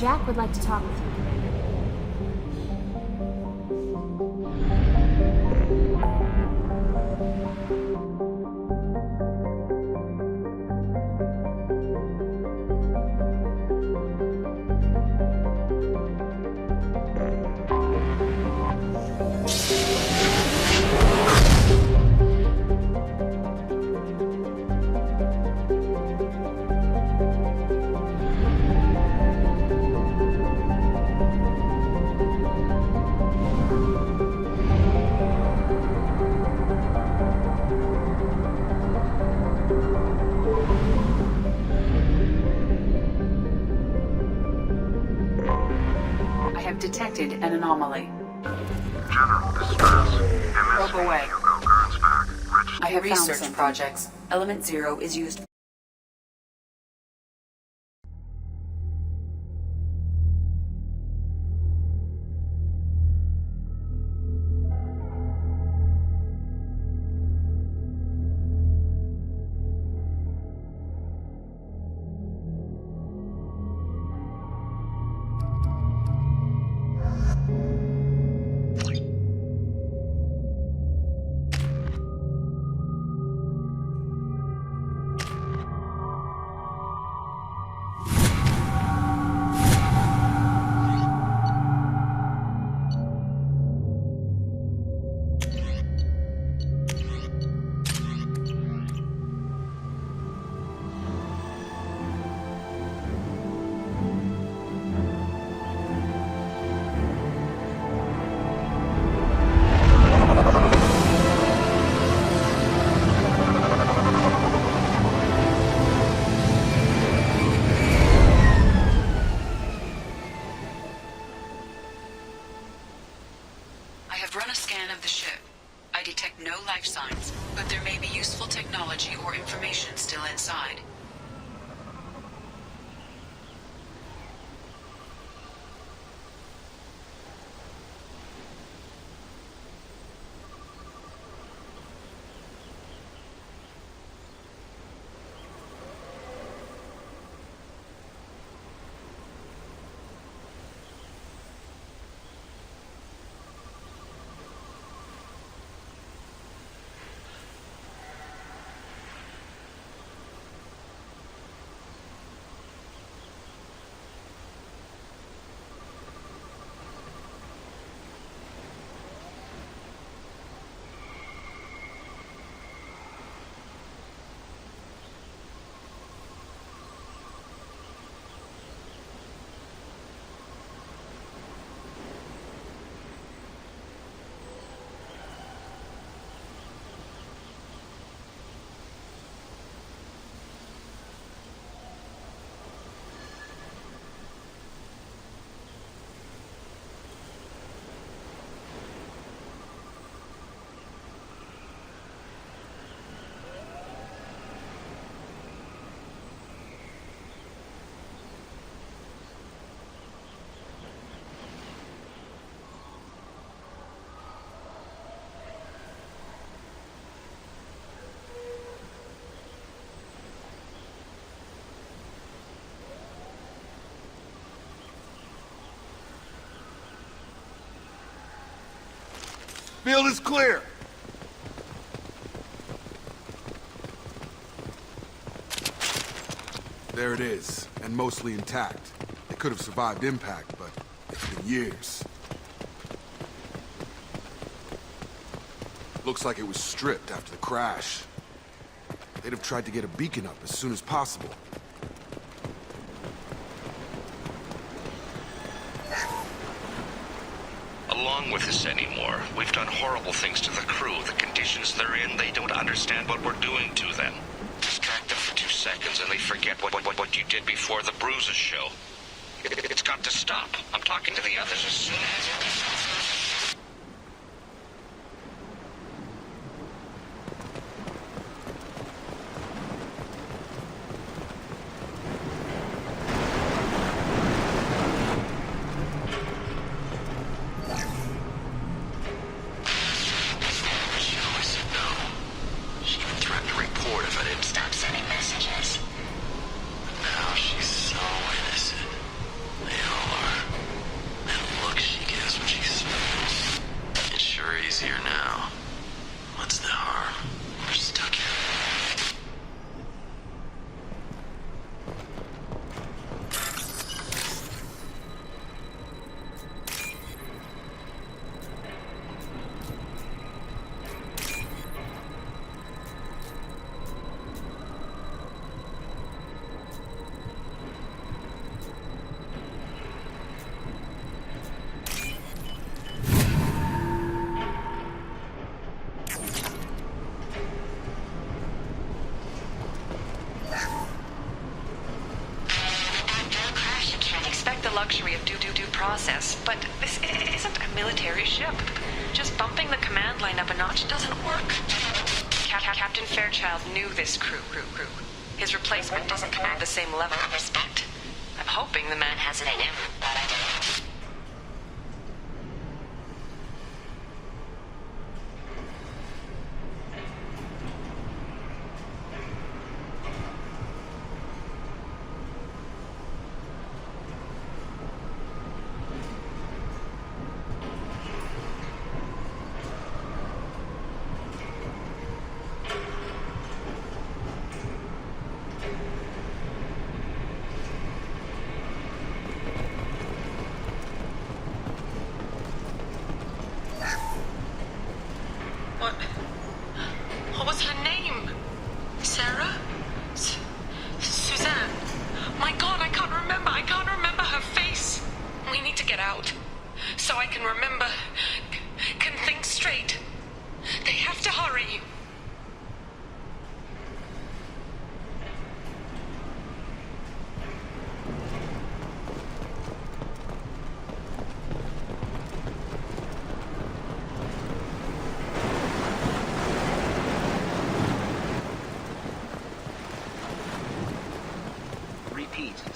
Speaker 10: Jack would like to talk with you, Commander.
Speaker 2: Detected an anomaly.
Speaker 9: General distress.
Speaker 2: Probe away.
Speaker 9: Hugo Gernsback.
Speaker 2: I have research projects. Element 0 is used. technology or information still inside.
Speaker 12: Field is clear.
Speaker 21: There it is, and mostly intact. It could have survived impact, but it's been years. Looks like it was stripped after the crash. They'd have tried to get a beacon up as soon as possible.
Speaker 19: Along with this anymore. We've done horrible things to the crew. The conditions they're in, they don't understand what we're doing to them. Distract them for 2 seconds and they forget what you did before the bruises show. It's got to stop. I'm talking to the others as soon as...
Speaker 16: Luxury of due process, but this isn't a military ship. Just bumping the command line up a notch doesn't work. Captain Fairchild knew this crew. His replacement doesn't command the same level of respect. I'm hoping the man has it in him.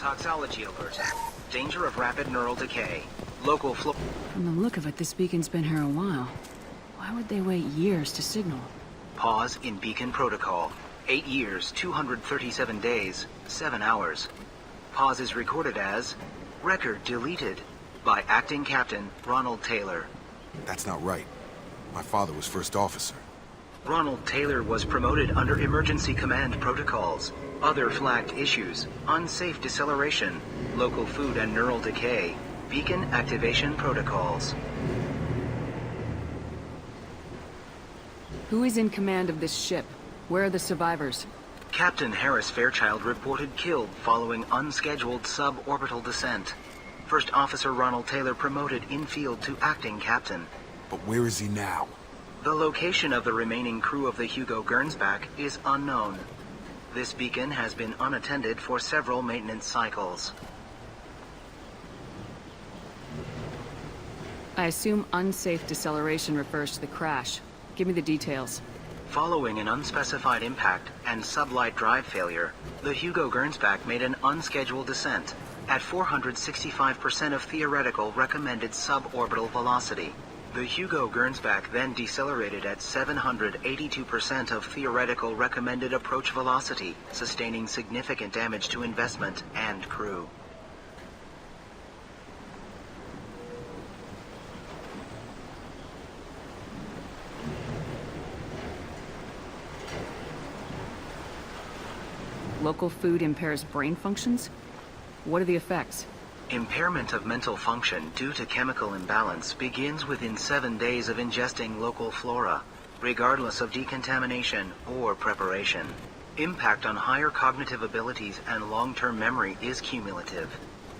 Speaker 18: toxology alert. Danger of rapid neural decay. Local flow.
Speaker 2: From the look of it, this beacon's been here a while. Why would they wait years to signal?
Speaker 18: Pause in beacon protocol. 8 years, 237 days, 7 hours. Pause is recorded as record deleted by Acting Captain Ronald Taylor.
Speaker 21: That's not right. My father was first officer.
Speaker 18: Ronald Taylor was promoted under emergency command protocols. Other flagged issues: unsafe deceleration, local food and neural decay, beacon activation protocols.
Speaker 2: Who is in command of this ship? Where are the survivors?
Speaker 18: Captain Harris Fairchild reported killed following unscheduled suborbital descent. First Officer Ronald Taylor promoted in-field to acting captain.
Speaker 21: But where is he now?
Speaker 18: The location of the remaining crew of the Hugo Gernsback is unknown. This beacon has been unattended for several maintenance cycles.
Speaker 2: I assume unsafe deceleration refers to the crash. Give me the details.
Speaker 18: Following an unspecified impact and sublight drive failure, the Hugo Gernsback made an unscheduled descent at 465% of theoretical recommended suborbital velocity. The Hugo Gernsback then decelerated at 782% of theoretical recommended approach velocity, sustaining significant damage to investment and crew.
Speaker 2: Local food impairs brain functions? What are the effects?
Speaker 18: Impairment of mental function due to chemical imbalance begins within 7 days of ingesting local flora, regardless of decontamination or preparation. Impact on higher cognitive abilities and long-term memory is cumulative,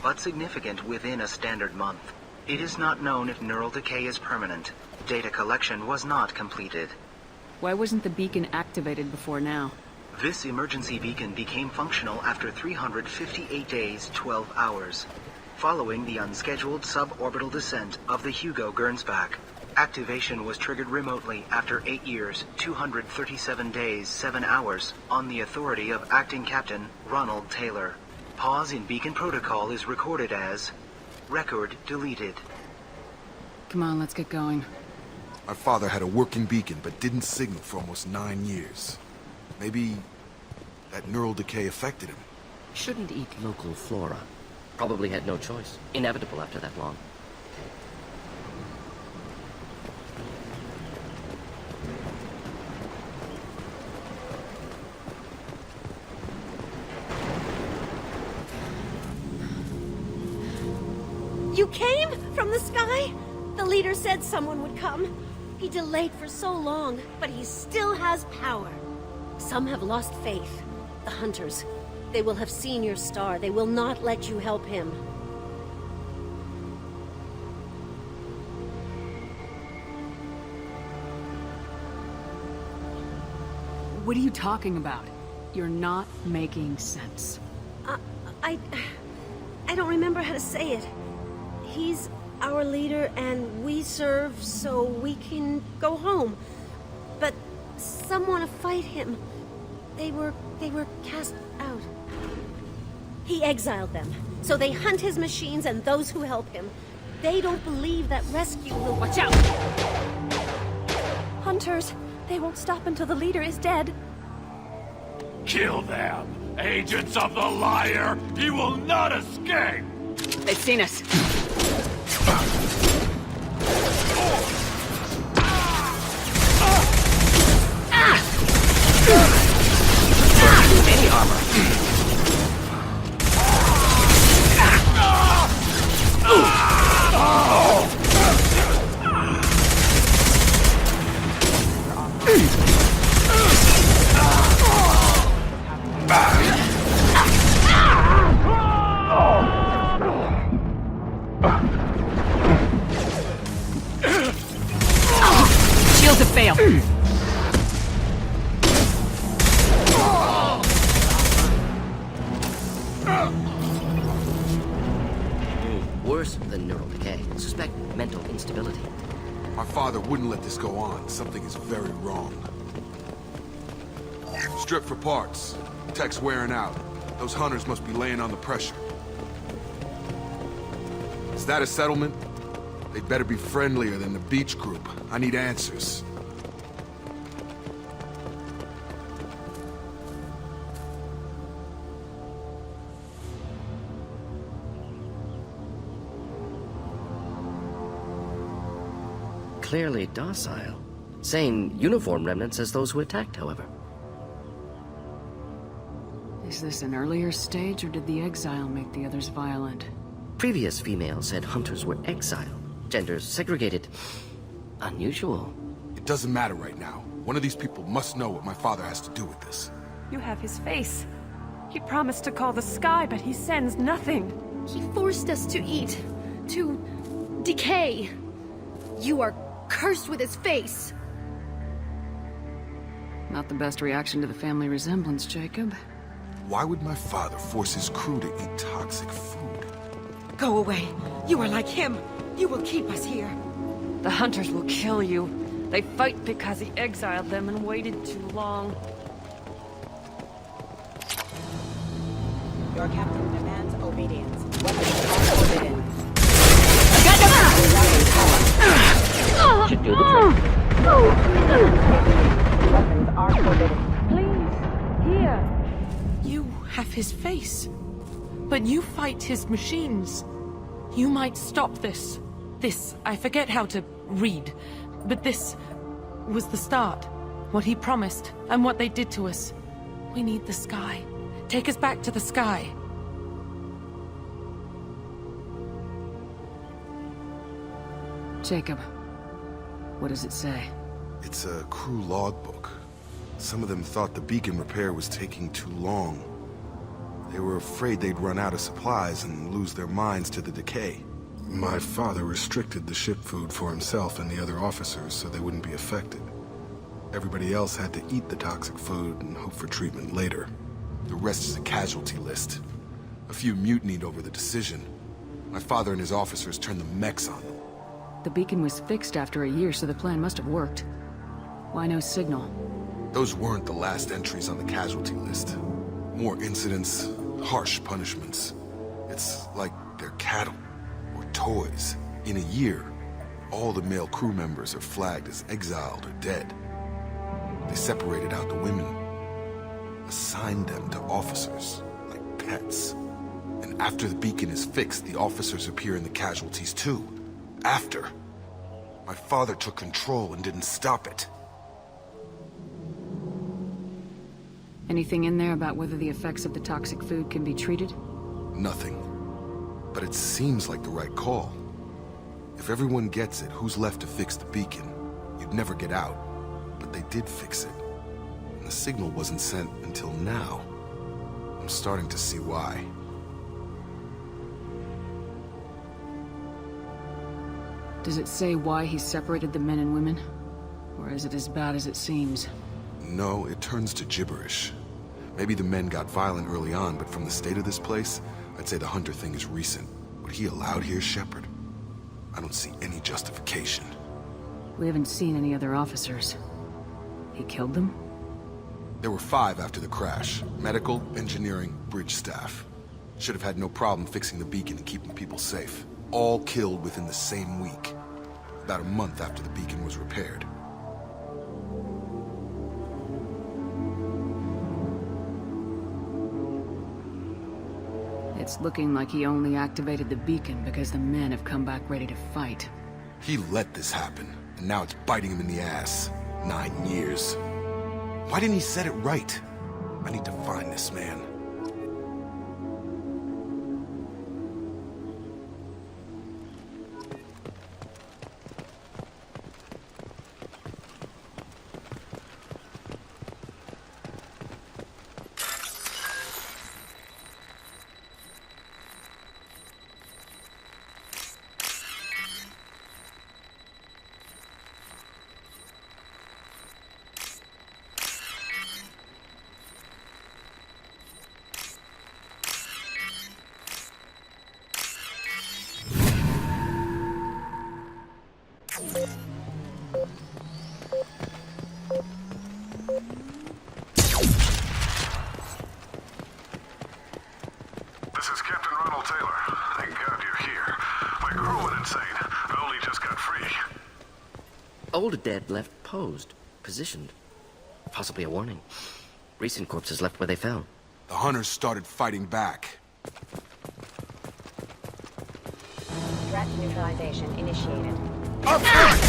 Speaker 18: but significant within a standard month. It is not known if neural decay is permanent. Data collection was not completed.
Speaker 2: Why wasn't the beacon activated before now?
Speaker 18: This emergency beacon became functional after 358 days, 12 hours. Following the unscheduled suborbital descent of the Hugo Gernsback, activation was triggered remotely after 8 years, 237 days, 7 hours, on the authority of Acting Captain Ronald Taylor. Pause in beacon protocol is recorded as record deleted.
Speaker 2: Come on, let's get going.
Speaker 21: My father had a working beacon, but didn't signal for almost 9 years. Maybe that neural decay affected him.
Speaker 3: Shouldn't eat local flora. Probably had no choice. Inevitable after that long.
Speaker 11: You came? From the sky? The leader said someone would come. He delayed for so long, but he still has power. Some have lost faith. The Hunters. They will have seen your star. They will not let you help him.
Speaker 2: What are you talking about? You're not making sense.
Speaker 11: I don't remember how to say it. He's our leader and we serve so we can go home. But some want to fight him. They were cast out. He exiled them, so they hunt his machines and those who help him. They don't believe that rescue will...
Speaker 2: Watch out!
Speaker 14: Hunters, they won't stop until the leader is dead.
Speaker 12: Kill them! Agents of the liar! He will not escape!
Speaker 2: They've seen us.
Speaker 3: Any armor.
Speaker 2: Shields have failed.
Speaker 3: Worse than neural decay. Suspect mental instability.
Speaker 21: My father wouldn't let this go on. Something is very wrong. Strip for parts. Tech's wearing out. Those hunters must be laying on the pressure. Is that a settlement? They'd better be friendlier than the beach group. I need answers.
Speaker 3: Clearly docile. Same uniform remnants as those who attacked, however.
Speaker 2: Is this an earlier stage, or did the exile make the others violent?
Speaker 3: Previous females said hunters were exiled. Genders segregated. Unusual.
Speaker 21: It doesn't matter right now. One of these people must know what my father has to do with this.
Speaker 14: You have his face. He promised to call the sky, but he sends nothing.
Speaker 10: He forced us to eat, to decay. You are cursed with his face.
Speaker 2: Not the best reaction to the family resemblance, Jacob.
Speaker 21: Why would my father force his crew to eat toxic food?
Speaker 17: Go away. You are like him. You will keep us here.
Speaker 14: The hunters will kill you. They fight because he exiled them and waited too long.
Speaker 17: Your captain demands obedience. Weapons are forbidden.
Speaker 3: Should do the trick.
Speaker 17: Weapons are forbidden.
Speaker 14: Please, here.
Speaker 17: You have his face, but you fight his machines. You might stop this. This, I forget how to read, but this was the start. What he promised, and what they did to us. We need the sky. Take us back to the sky.
Speaker 2: Jacob, what does it say?
Speaker 21: It's a crew logbook. Some of them thought the beacon repair was taking too long. They were afraid they'd run out of supplies and lose their minds to the decay. My father restricted the ship food for himself and the other officers so they wouldn't be affected. Everybody else had to eat the toxic food and hope for treatment later. The rest is a casualty list. A few mutinied over the decision. My father and his officers turned the mechs on them.
Speaker 2: The beacon was fixed after a year, so the plan must have worked. Why no signal?
Speaker 21: Those weren't the last entries on the casualty list. More incidents, harsh punishments. It's like they're cattle, or toys. In a year, all the male crew members are flagged as exiled or dead. They separated out the women, assigned them to officers, like pets. And after the beacon is fixed, the officers appear in the casualties too. After. My father took control and didn't stop it.
Speaker 2: Anything in there about whether the effects of the toxic food can be treated?
Speaker 21: Nothing. But it seems like the right call. If everyone gets it, who's left to fix the beacon? You'd never get out. But they did fix it. And the signal wasn't sent until now. I'm starting to see why.
Speaker 2: Does it say why he separated the men and women? Or is it as bad as it seems?
Speaker 21: No, it turns to gibberish. Maybe the men got violent early on, but from the state of this place, I'd say the Hunter thing is recent. What he allowed here, Shepard? I don't see any justification.
Speaker 2: We haven't seen any other officers. He killed them?
Speaker 21: There were 5 after the crash. Medical, engineering, bridge staff. Should have had no problem fixing the beacon and keeping people safe. All killed within the same week. About a month after the beacon was repaired.
Speaker 2: It's looking like he only activated the beacon because the men have come back ready to fight.
Speaker 21: He let this happen, and now it's biting him in the ass. 9 years. Why didn't he set it right? I need to find this man.
Speaker 9: This is Captain Ronald Taylor. Thank God you're here. My crew went insane. I only just got free.
Speaker 3: Old dead left posed, positioned. Possibly a warning. Recent corpses left where they fell.
Speaker 21: The hunters started fighting back.
Speaker 6: Threat neutralization initiated.
Speaker 21: Up front!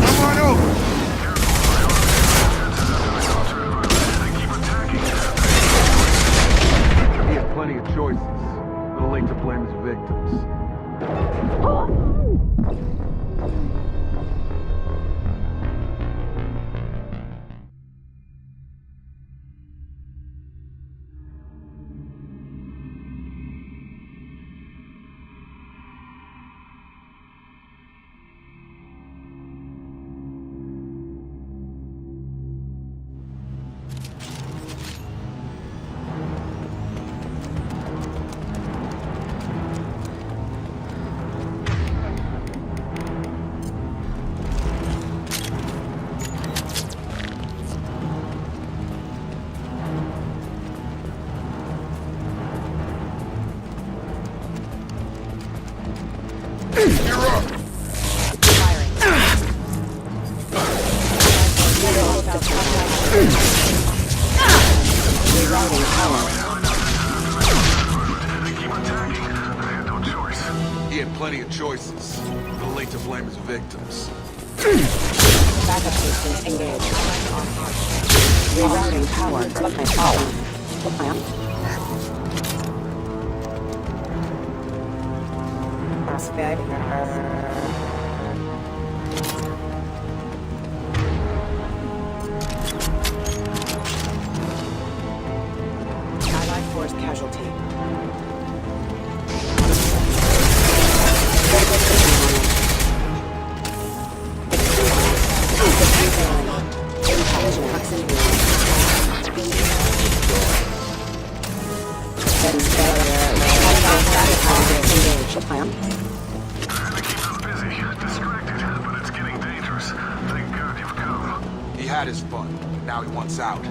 Speaker 21: Come on over! He had plenty of choices. A little late to blame his victims. He had plenty of choices. A little late to blame his victims.
Speaker 6: Backup systems engaged. Rerouting power from my phone. Allied force casualty.
Speaker 21: He had his fun, but now he wants out.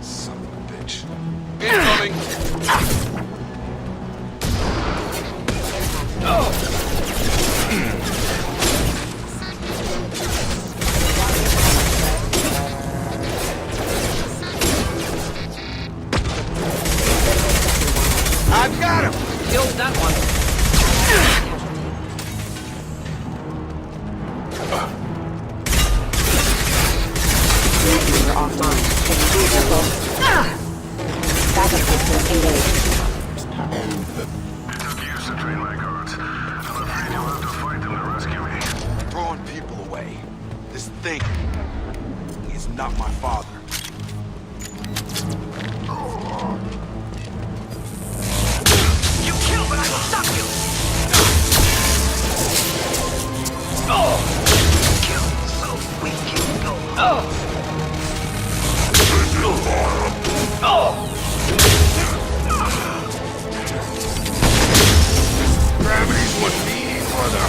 Speaker 21: Son of a bitch. Incoming! I've got him!
Speaker 3: Killed that one.
Speaker 6: Offline. Backup systems engaged.
Speaker 9: It took years to train my guards. I'm afraid you'll have to fight them to rescue me.
Speaker 21: Throwing people away. This thing is not my father.
Speaker 19: You kill, but I will stop you! Kill so we can go.
Speaker 21: Gravity's what me, brother.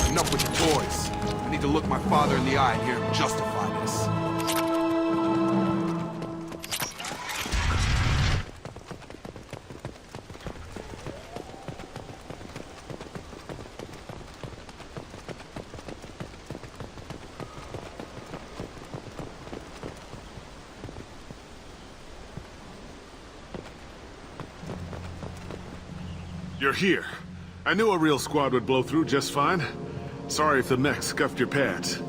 Speaker 21: Enough with the toys. I need to look my father in the eye and hear him justify this.
Speaker 22: You're here. I knew a real squad would blow through just fine. Sorry if the mech scuffed your pads.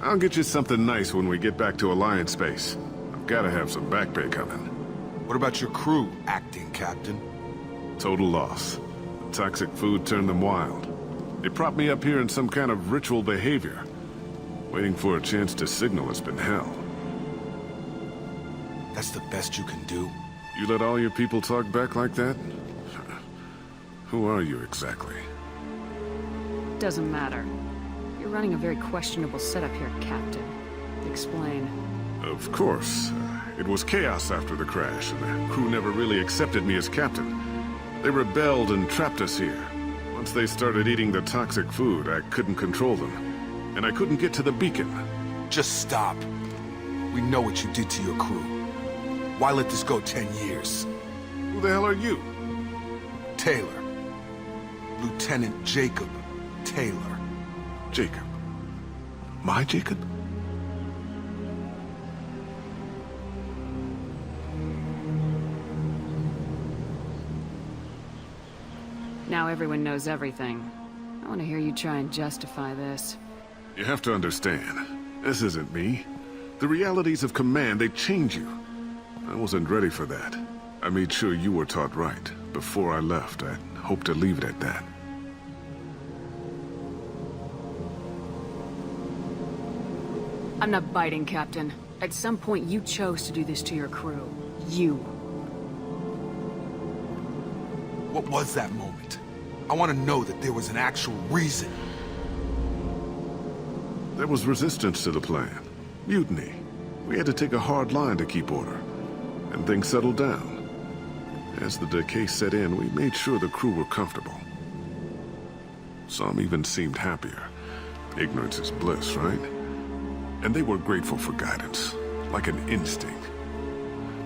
Speaker 22: I'll get you something nice when we get back to Alliance Base. I've gotta have some back pay coming.
Speaker 21: What about your crew, acting captain?
Speaker 22: Total loss. The toxic food turned them wild. They propped me up here in some kind of ritual behavior. Waiting for a chance to signal has been hell.
Speaker 21: That's the best you can do?
Speaker 22: You let all your people talk back like that? Who are you exactly?
Speaker 23: Doesn't matter. You're running a very questionable setup here, Captain. Explain.
Speaker 22: Of course. It was chaos after the crash, and the crew never really accepted me as captain. They rebelled and trapped us here. Once they started eating the toxic food, I couldn't control them. and I couldn't get to the beacon.
Speaker 4: Just stop. We know what you did to your crew. Why let this go 10 years?
Speaker 22: Who the hell are you?
Speaker 4: Taylor. Lieutenant Jacob Taylor.
Speaker 22: Jacob? My Jacob?
Speaker 23: Now everyone knows everything. I want to hear you try and justify this.
Speaker 22: You have to understand, this isn't me. The realities of command, they change you. I wasn't ready for that. I made sure you were taught right. Before I left, I hoped to leave it at that.
Speaker 23: I'm not biting, Captain. At some point, you chose to do this to your crew. You.
Speaker 4: What was that moment? I want to know that there was an actual reason.
Speaker 22: There was resistance to the plan. Mutiny. We had to take a hard line to keep order. And things settled down. As the decay set in, we made sure the crew were comfortable. Some even seemed happier. Ignorance is bliss, right? And they were grateful for guidance, like an instinct.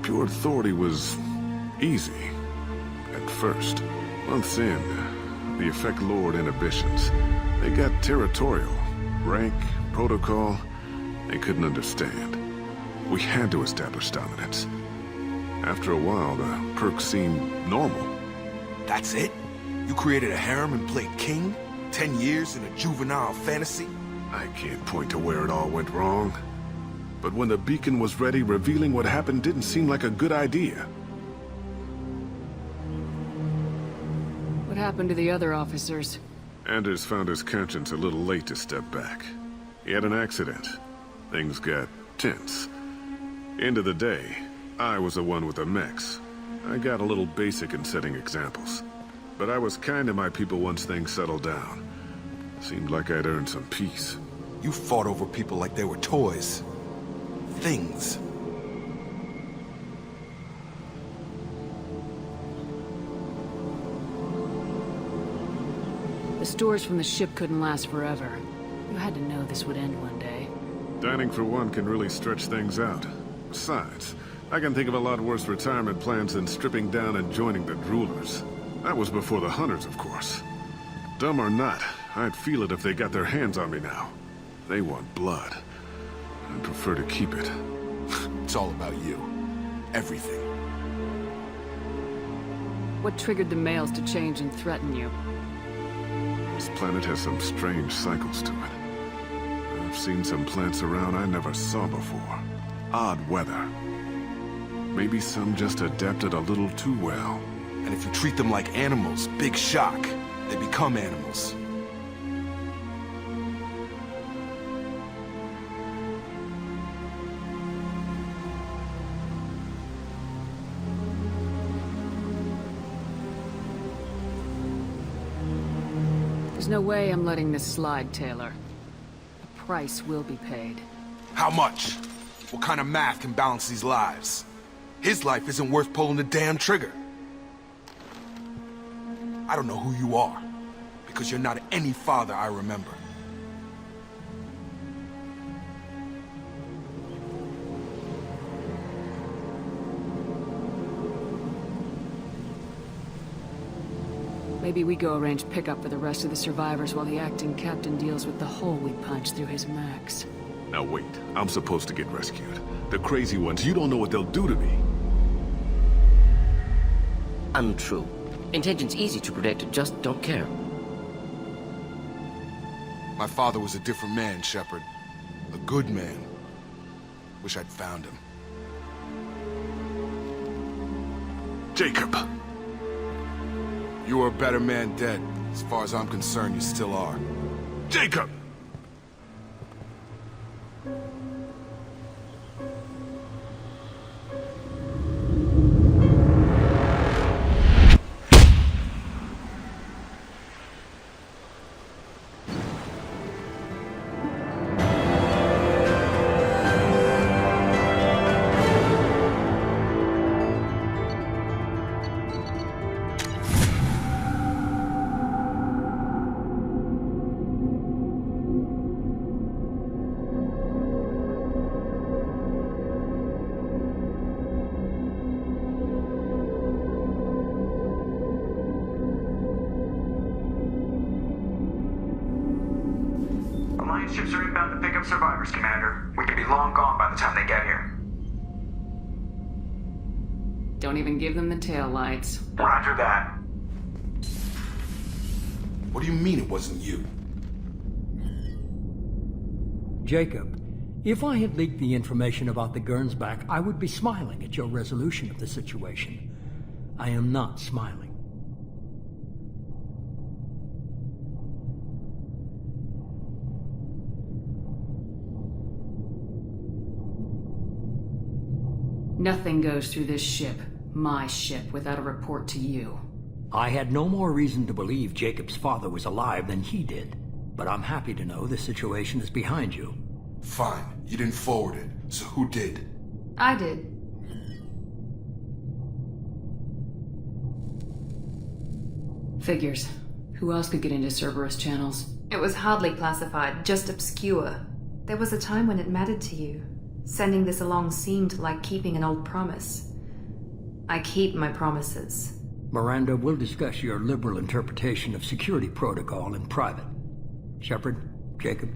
Speaker 22: Pure authority was easy, at first. Months in, the effect lowered inhibitions. They got territorial. Rank, protocol, they couldn't understand. We had to establish dominance. After a while, the perks seemed normal.
Speaker 4: That's it? You created a harem and played king? 10 years in a juvenile fantasy?
Speaker 22: I can't point to where it all went wrong. But when the beacon was ready, revealing what happened didn't seem like a good idea.
Speaker 23: What happened to the other officers?
Speaker 22: Anders found his conscience a little late to step back. He had an accident. Things got tense. End of the day, I was the one with the mechs. I got a little basic in setting examples. But I was kind to my people once things settled down. Seemed like I'd earned some peace.
Speaker 4: You fought over people like they were toys. Things.
Speaker 23: The stores from the ship couldn't last forever. You had to know this would end one day.
Speaker 22: Dining for one can really stretch things out. Besides, I can think of a lot worse retirement plans than stripping down and joining the Droolers. That was before the Hunters, of course. Dumb or not, I'd feel it if they got their hands on me now. They want blood. I'd prefer to keep it.
Speaker 4: It's all about you. Everything.
Speaker 23: What triggered the males to change and threaten you?
Speaker 22: This planet has some strange cycles to it. I've seen some plants around I never saw before. Odd weather. Maybe some just adapted a little too well.
Speaker 4: And if you treat them like animals, big shock. They become animals.
Speaker 23: There's no way I'm letting this slide, Taylor. The price will be paid.
Speaker 4: How much? What kind of math can balance these lives? His life isn't worth pulling the damn trigger. I don't know who you are, because you're not any father I remember.
Speaker 23: Maybe we go arrange pickup for the rest of the survivors while the acting captain deals with the hole we punched through his mechs.
Speaker 22: Now wait, I'm supposed to get rescued. The crazy ones, you don't know what they'll do to me.
Speaker 3: Untrue. Intention's easy to predict, just don't care.
Speaker 4: My father was a different man, Shepard. A good man. Wish I'd found him.
Speaker 22: Jacob!
Speaker 4: You were a better man dead. As far as I'm concerned, you still are.
Speaker 22: Jacob!
Speaker 5: Jacob's survivors, Commander. We could be long gone by the time they get here.
Speaker 23: Don't even give them the tail lights.
Speaker 5: Roger that.
Speaker 21: What do you mean it wasn't you?
Speaker 7: Jacob, if I had leaked the information about the Gernsback, I would be smiling at your resolution of the situation. I am not smiling.
Speaker 23: Nothing goes through this ship, my ship, without a report to you.
Speaker 7: I had no more reason to believe Jacob's father was alive than he did, but I'm happy to know the situation is behind you.
Speaker 21: Fine, you didn't forward it, so who did?
Speaker 10: I did.
Speaker 23: Figures. Who else could get into Cerberus channels?
Speaker 10: It was hardly classified, just obscure. There was a time when it mattered to you. Sending this along seemed like keeping an old promise. I keep my promises.
Speaker 7: Miranda, we'll discuss your liberal interpretation of security protocol in private. Shepard, Jacob.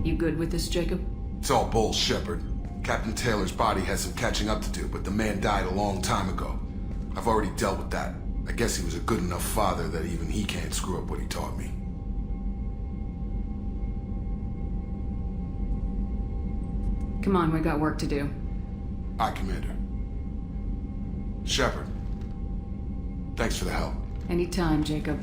Speaker 23: You good with this, Jacob?
Speaker 21: It's all bull, Shepard. Captain Taylor's body has some catching up to do, but the man died a long time ago. I've already dealt with that. I guess he was a good enough father that even he can't screw up what he taught me.
Speaker 23: Come on, we got work to do.
Speaker 21: Aye, Commander. Shepard, thanks for the help.
Speaker 23: Anytime, Jacob.